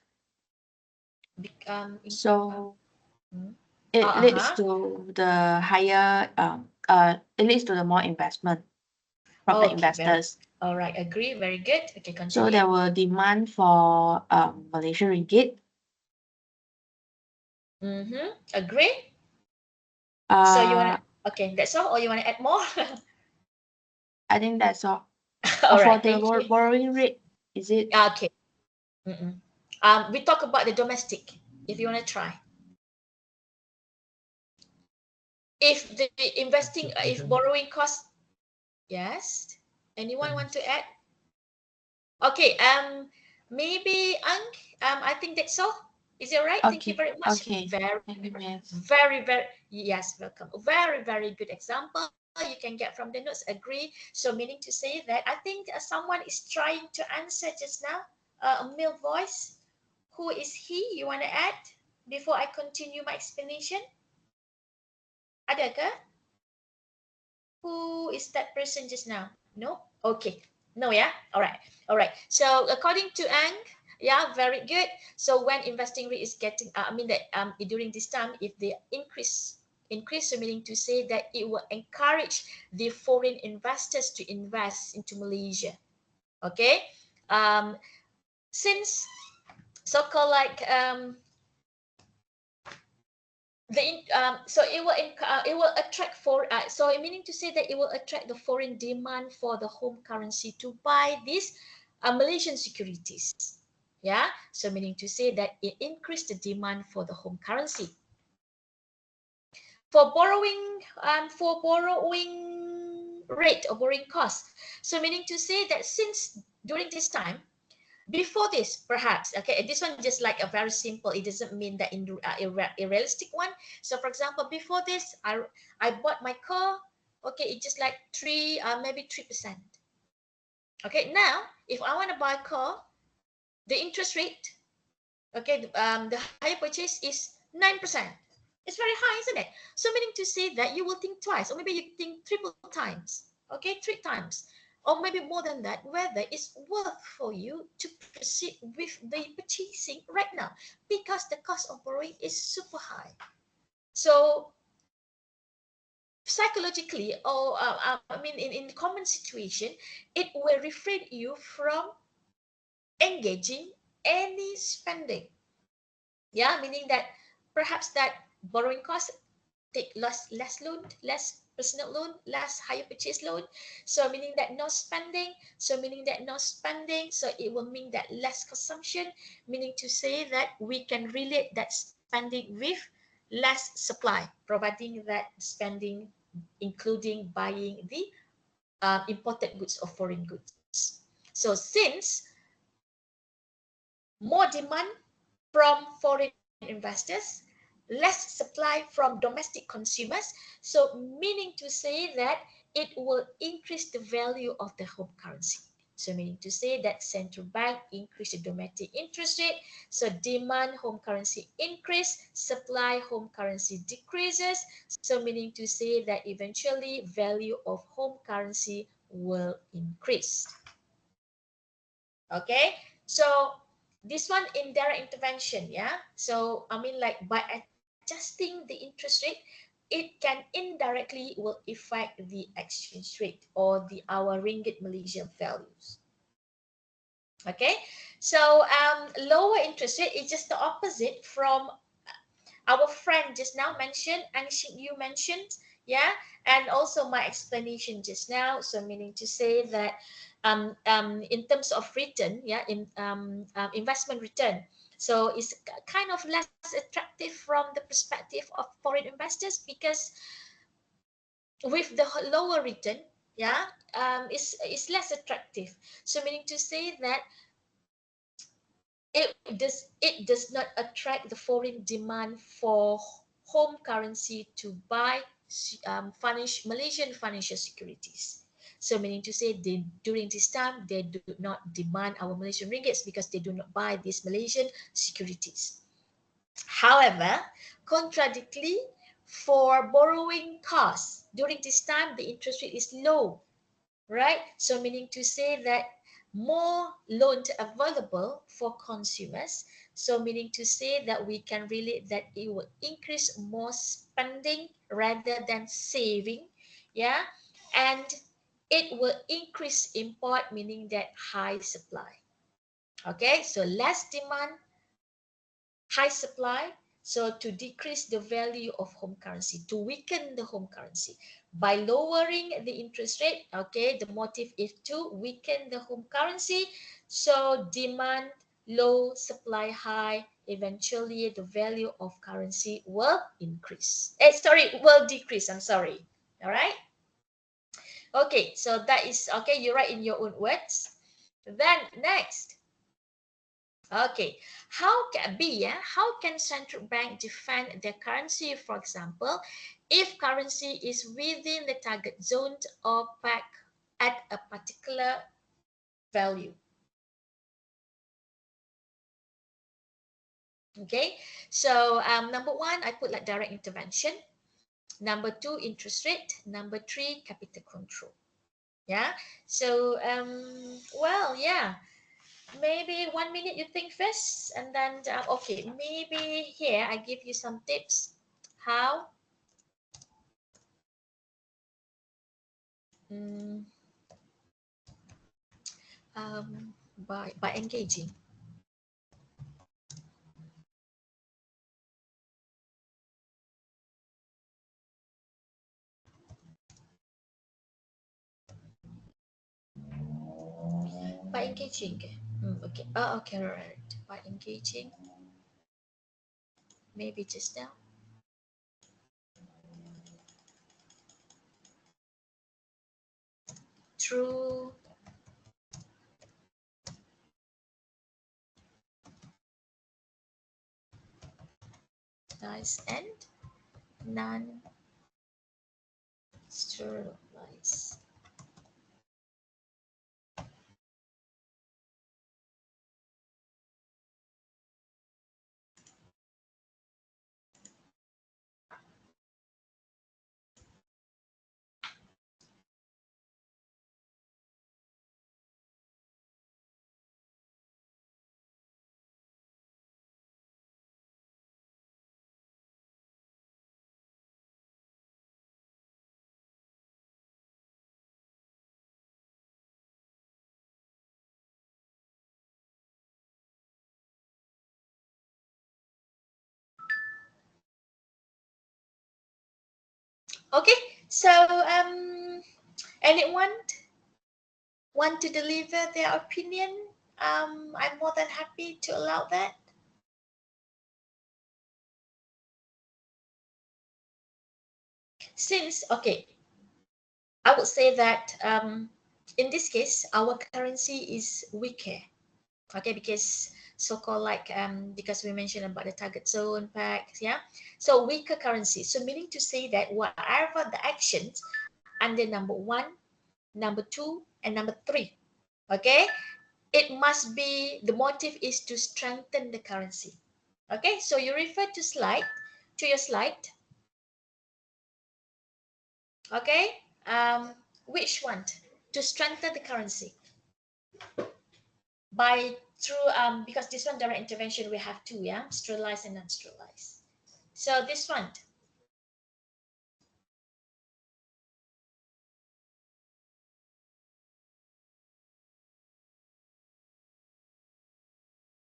Uh, So hmm. it leads Uh-huh. to the higher it leads to the more investment from the Okay, very. investors. All right, agree. Very good. Okay, So continue. there will demand for Malaysian ringgit. Mm-hmm. Agree. So you wanna Uh, okay, that's all, or you wanna add more? I think that's all. All For right, the thank you. borrowing rate, is it Okay. Mm-mm. We talk about the domestic. If you wanna try, if the investing, if borrowing cost, yes. Anyone want to add? Okay. Maybe Ang. I think that's all. Is it all right? Thank you okay? very much. Okay, Very, thank you, miss. very, very, yes, welcome. Very, very good example you can get from the notes. Agree. So meaning to say that I think someone is trying to answer just now. A male voice. Who is he? You want to add before I continue my explanation? Ada ke? Who is that person just now? No? Okay. No, yeah? All right. All right. So according to Ang, yeah, very good. So when investing rate is getting, I mean that during this time, if they increase, so meaning to say that it will encourage the foreign investors to invest into Malaysia. Okay. Um, since so-called like so it will attract for so meaning to say that it will attract the foreign demand for the home currency to buy these Malaysian securities. Yeah, so meaning to say that it increased the demand for the home currency for borrowing rate or borrowing cost. So meaning to say that since during this time, before this perhaps, okay, this one just like a very simple, it doesn't mean that in a realistic one. So for example, before this, I bought my car, okay, it's just like maybe 3%. Okay, now if I want to buy a car, the interest rate, okay, the higher purchase is 9%. It's very high, isn't it? So meaning to say that you will think twice, or maybe you think triple times, okay, 3 times, or maybe more than that, whether it's worth for you to proceed with the purchasing right now, because the cost of borrowing is super high. So psychologically, or I mean in common situation, it will refrain you from engaging any spending. Yeah, meaning that perhaps that borrowing cost, take less loan, less personal loan, less higher purchase loan. So meaning that no spending. So meaning that no spending. So it will mean that less consumption, meaning to say that we can relate that spending with less supply, providing that spending including buying the imported goods or foreign goods. So since more demand from foreign investors, less supply from domestic consumers. So, meaning to say that it will increase the value of the home currency. So, meaning to say that central bank increase the domestic interest rate. So, demand home currency increase, supply home currency decreases. So, meaning to say that eventually value of home currency will increase. Okay, so this one indirect intervention, yeah. So I mean like by adjusting the interest rate, it can indirectly will affect the exchange rate or the our ringgit Malaysian values. Okay, so lower interest rate is just the opposite from our friend just now mentioned, and you mentioned, yeah, and also my explanation just now. So meaning to say that in terms of return, yeah, in investment return, so it's kind of less attractive from the perspective of foreign investors, because with the lower return, yeah, it's less attractive. So meaning to say that it does not attract the foreign demand for home currency to buy Malaysian financial securities. So meaning to say during this time, they do not demand our Malaysian ringgits because they do not buy these Malaysian securities. However, contradictorily, for borrowing costs, during this time, the interest rate is low, right? So meaning to say that more loans available for consumers. So meaning to say that we can relate that it will increase more spending rather than saving, yeah, and it will increase import, meaning that high supply. Okay, so less demand, high supply, so to decrease the value of home currency, to weaken the home currency by lowering the interest rate. Okay, the motive is to weaken the home currency, so demand low, supply high, eventually the value of currency will increase, will decrease, I'm sorry. All right, okay, so that is okay, you write in your own words. Then next, okay, how can be, yeah? How can central bank defend their currency, for example, if currency is within the target zone or peg at a particular value? Okay, so number one, I put like direct intervention. Number two, interest rate. Number three, capital control. Yeah. So well, yeah. Maybe 1 minute you think first, and then okay, maybe here I give you some tips how mm, by engaging. By engaging. Okay. Oh, okay, right. By engaging. Maybe just now. Through nice and non-sterilized. Okay. So anyone want to deliver their opinion? I'm more than happy to allow that. Since okay, I would say that in this case our currency is weaker. Okay, because so-called like because we mentioned about the target zone packs, yeah. So weaker currency. So meaning to say that whatever the actions under number one, number two, and number three, okay, it must be the motive is to strengthen the currency. Okay, so you refer to your slide. Okay, which one? To strengthen the currency by through because this one direct intervention we have two, yeah, sterilized and non-sterilized. So this one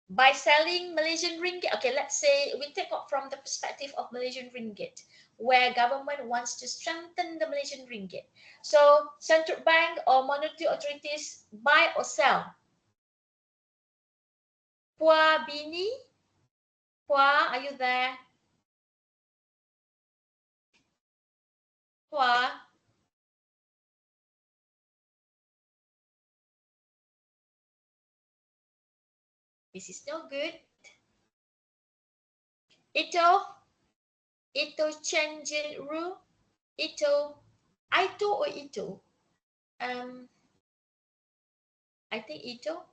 by selling Malaysian ringgit. Okay, let's say we take up from the perspective of Malaysian ringgit, where government wants to strengthen the Malaysian ringgit. So central bank or monetary authorities buy or sell. Puah Bini, Puah, are you there? Puah, this is no good. Ito, Ito Chen Jin Ru, Ito, Aito or Ito? I think Ito,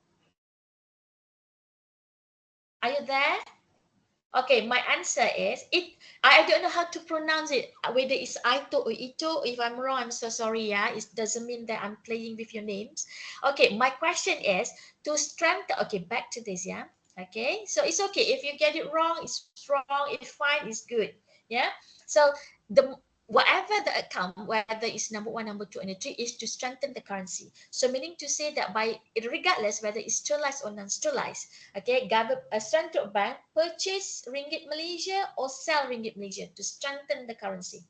are you there? Okay, my answer is it. I don't know how to pronounce it. Whether it's Ito or Ito. If I'm wrong, I'm so sorry. Yeah, it doesn't mean that I'm playing with your names. Okay, my question is to strengthen. Okay, back to this. Yeah. Okay, so it's okay if you get it wrong. It's wrong. It's fine. It's good. Yeah. So the whatever the account, whether it's number one, number two, and three, is to strengthen the currency. So meaning to say that by regardless whether it's sterlized or non-sterlized, okay, a central bank purchase ringgit Malaysia or sell ringgit Malaysia to strengthen the currency.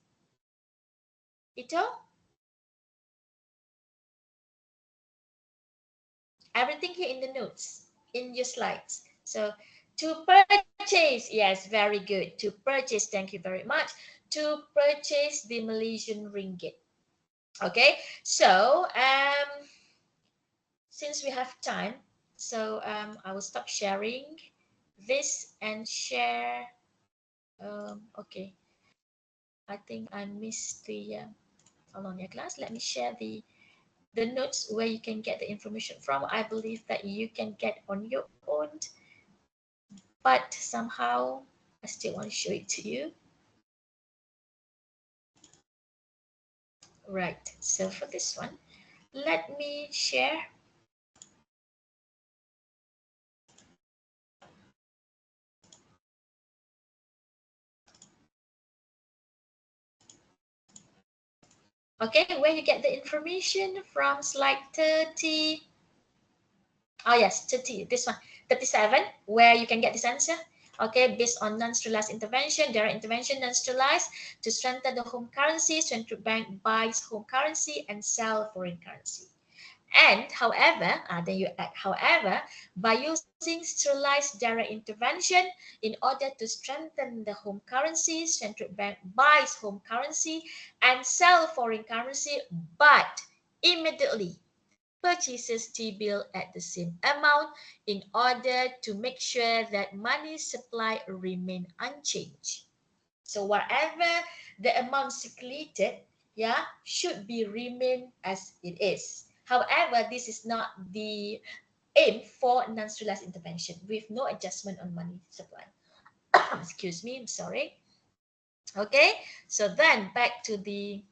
Ito? Everything here in the notes, in your slides. So to purchase, yes, very good. To purchase, thank you very much. To purchase the Malaysian ringgit. Okay, so since we have time, so I will stop sharing this and share. Okay, I think I missed the hold on, class. Let me share the notes where you can get the information from. I believe that you can get on your own, but somehow I still want to show it to you. Right, so for this one, let me share. Okay, where you get the information from slide 30. Oh yes, 30, this one, 37, where you can get this answer. Okay, based on non-sterilized intervention, direct intervention, non-sterilized, to strengthen the home currency, central bank buys home currency and sell foreign currency. And however, then you add, however, by using sterilized direct intervention, in order to strengthen the home currency, central bank buys home currency and sell foreign currency, but immediately purchases T-bill at the same amount in order to make sure that money supply remain unchanged. So whatever the amount circulated, yeah, should be remain as it is. However, this is not the aim for non-sterilized intervention with no adjustment on money supply. Excuse me, I'm sorry. Okay, so then back to the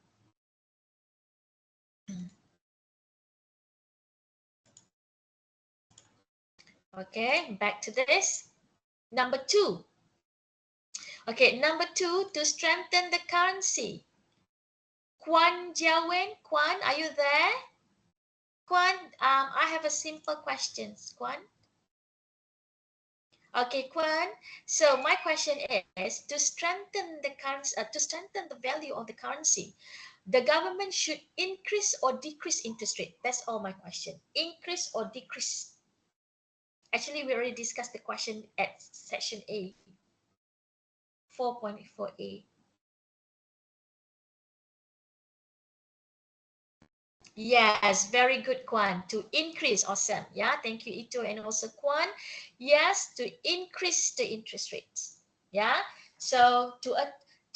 okay, back to this. Number two. Okay, number two, to strengthen the currency. Kwan Jiawen, Kwan, are you there? Kwan, I have a simple question, Kwan. Okay, Kwan. So my question is to strengthen the currency, to strengthen the value of the currency. The government should increase or decrease interest rate. That's all my question. Increase or decrease. Actually, we already discussed the question at section A, 4.4a. Yes, very good, Kwan. To increase, awesome. Yeah, thank you, Ito, and also Kwan. Yes, to increase the interest rates. Yeah, so to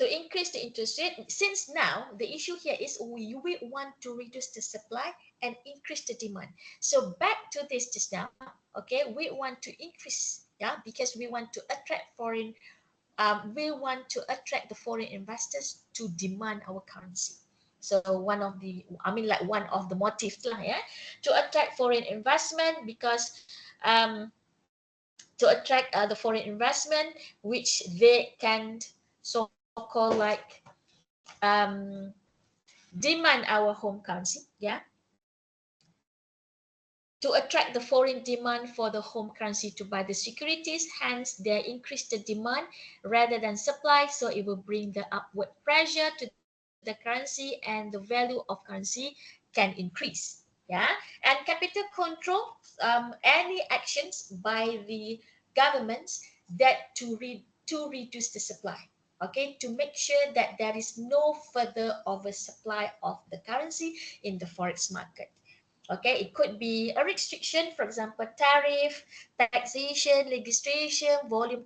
increase the interest rate, since now the issue here is we want to reduce the supply and increase the demand. So back to this just now, okay, we want to increase, yeah, because we want to attract foreign, we want to attract the foreign investors to demand our currency. So one of the, one of the motives lah, yeah, to attract foreign investment because to attract the foreign investment, which they can so-called like demand our home currency, yeah, to attract the foreign demand for the home currency to buy the securities. Hence, they increase the demand rather than supply, so it will bring the upward pressure to the currency and the value of currency can increase. Yeah, and capital control, any actions by the governments that to reduce the supply. Okay, to make sure that there is no further oversupply of the currency in the forex market. Okay, it could be a restriction, for example, tariff, taxation, legislation, volume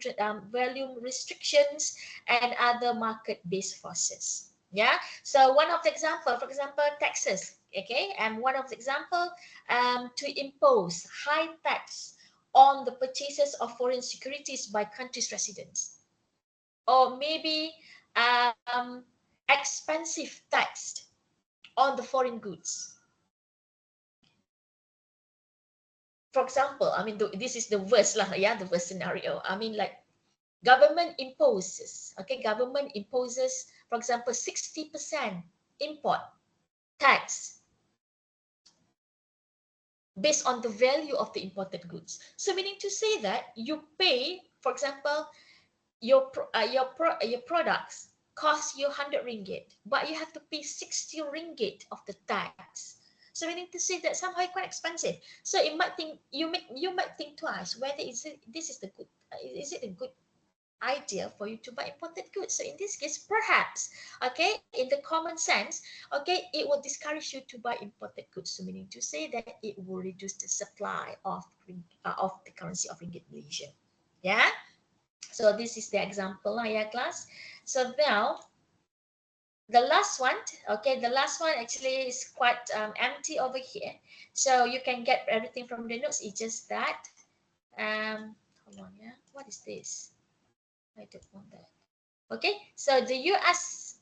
restrictions, and other market-based forces. Yeah, so one of the example, for example, taxes. Okay, and one of the example, to impose high tax on the purchases of foreign securities by country's residents, or maybe expensive tax on the foreign goods. For example, I mean, this is the worst lah, yeah, the worst scenario. I mean, like government imposes, okay, government imposes, for example, 60% import tax based on the value of the imported goods. So meaning to say that you pay, for example, your products cost you 100 ringgit, but you have to pay 60 ringgit of the tax. So meaning to say that somehow quite expensive. So it might think you might think twice whether this is the good, is it a good idea for you to buy imported goods. So in this case, perhaps, okay, in the common sense, okay, it will discourage you to buy imported goods. So meaning to say that it will reduce the supply of the currency of ringgit Malaysia. Yeah. So this is the example, yeah, class. So now the last one, okay, the last one actually is quite empty over here. So you can get everything from the notes. It's just that, hold on, yeah, what is this? I don't want that. Okay, so the USD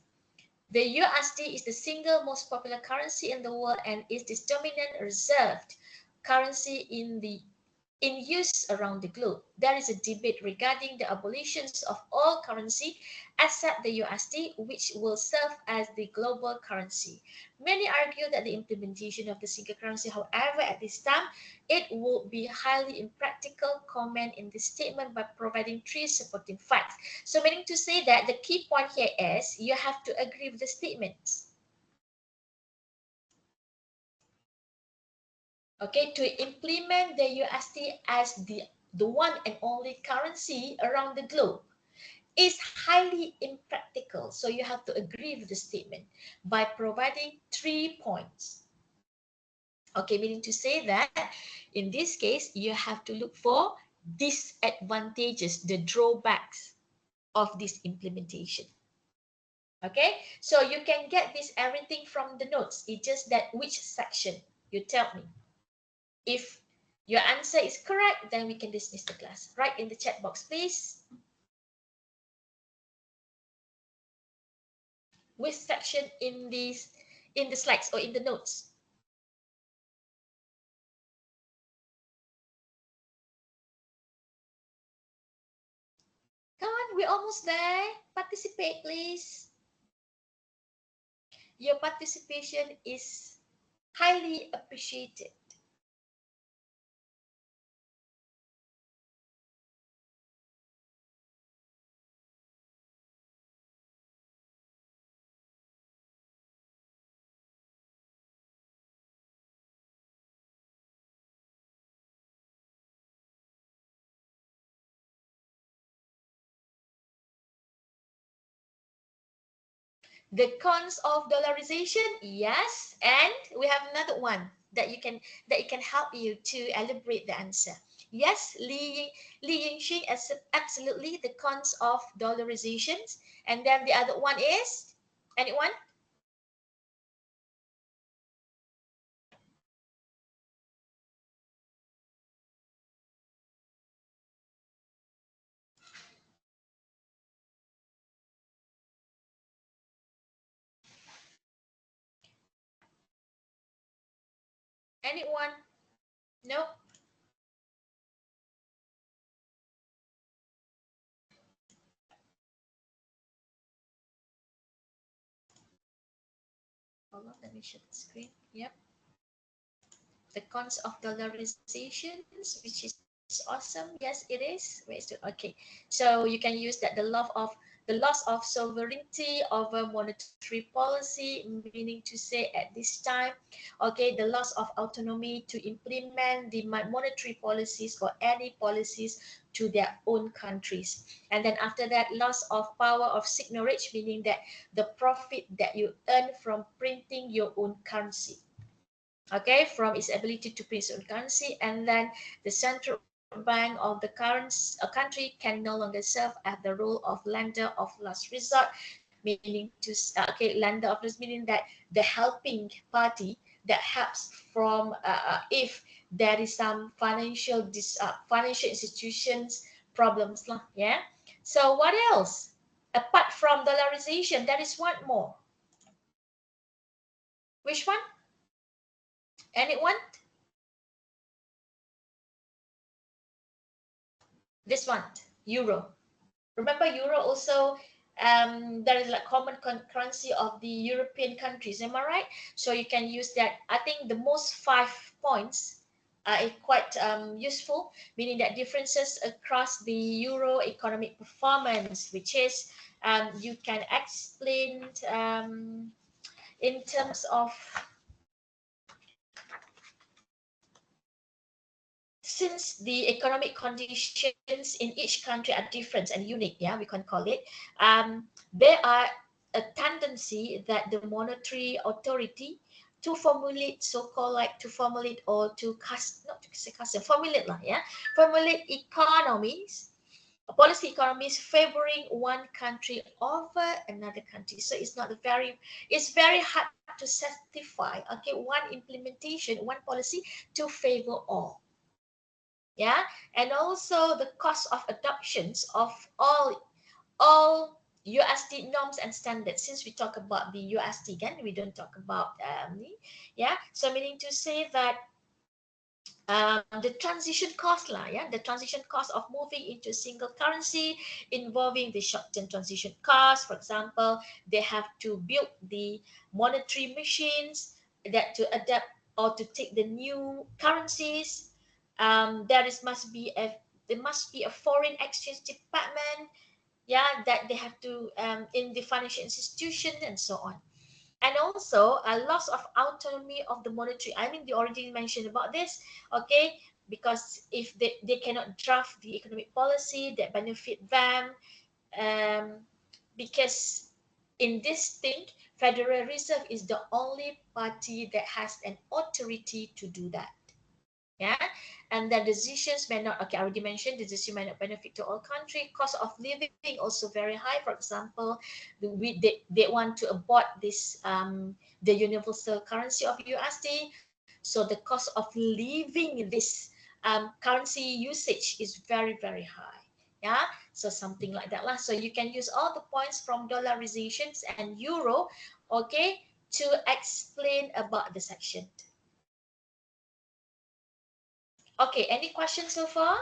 is the single most popular currency in the world and is the dominant reserved currency in use around the globe. There is a debate regarding the abolitions of all currency except the USD, which will serve as the global currency. Many argue that the implementation of the single currency, however, at this time, it would be highly impractical. Comment in this statement by providing 3 supporting facts. So meaning to say that the key point here is you have to agree with the statements. Okay, to implement the USD as the one and only currency around the globe is highly impractical. So you have to agree with the statement by providing 3 points. Okay, meaning to say that in this case, you have to look for disadvantages, the drawbacks of this implementation. Okay, so you can get this everything from the notes. It's just that which section you tell me. If your answer is correct, then we can dismiss the class. Write in the chat box, please. Which section in the slides or in the notes? Come on, we're almost there. Participate, please. Your participation is highly appreciated. The cons of dollarization, yes, and we have another one that it can help you to elaborate the answer. Yes, Li Yingxing, absolutely the cons of dollarizations, and then the other one is anyone? Anyone? No. Hold on, let me share the screen. Yep. The cons of dollarizations, which is awesome. Yes, it is. Wait, okay. So you can use that the loss of sovereignty over monetary policy, meaning to say at this time, okay, the loss of autonomy to implement the monetary policies or any policies to their own countries. And then after that, loss of power of signorage, meaning that the profit that you earn from printing your own currency. Okay, from its ability to print its own currency, and then the central bank of the country can no longer serve as the role of lender of last resort, meaning to lender of last, meaning that the helping party that helps from if there is some financial institutions problems lah. Yeah. So what else apart from dollarization? There is one more. Which one? Anyone? This one, euro. Remember, euro also there is like common currency of the European countries. Am I right? So you can use that. I think the most 5 points are quite useful, meaning that differences across the euro economic performance, which is you can explain in terms of since the economic conditions in each country are different and unique, yeah, we can call it, there are a tendency that the monetary authority to formulate so-called like to formulate or to cast, not to say custom, formulate lah, yeah, formulate economies, policy economies favoring one country over another country. So it's not it's very hard to certify, okay, one implementation, one policy to favor all. Yeah, and also the cost of adoptions of all USD norms and standards. Since we talk about the USD again, we don't talk about yeah. So meaning to say that the transition cost lah, yeah, the transition cost of moving into a single currency involving the short-term transition cost. For example, they have to build the monetary machines that to adapt or to take the new currencies. There must be a foreign exchange department, yeah, that they have to in the financial institution and so on. And also a loss of autonomy of the monetary. I mean, they already mentioned about this, okay, because if they cannot draft the economic policy that benefit them, um, because in this thing, Federal Reserve is the only party that has an authority to do that. Yeah, and the decisions may not, okay, I already mentioned the decision may not benefit to all country. Cost of living also very high. For example, they want to abort this the universal currency of USD, so the cost of living this currency usage is very, very high. Yeah, so something like that lah. So you can use all the points from dollarizations and euro, okay, to explain about the section. Okay, any questions so far?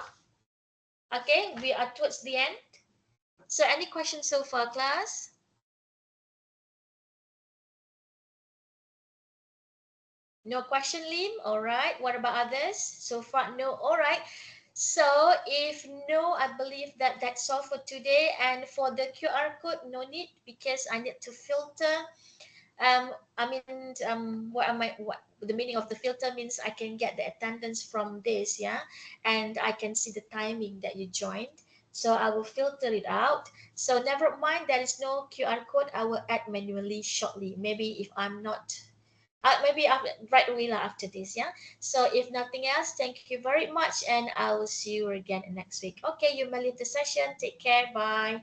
Okay, we are towards the end. So any questions so far, class? No question, Lim? All right. What about others? So far, no. All right. So if no, I believe that that's all for today. And for the QR code, no need because I need to filter. I mean, what the meaning of the filter means I can get the attendance from this, yeah, and I can see the timing that you joined. So I will filter it out. So never mind, there is no QR code. I will add manually shortly. Maybe if I'm not, maybe right away after this, yeah. So if nothing else, thank you very much, and I will see you again next week. Okay, you may leave the session. Take care. Bye.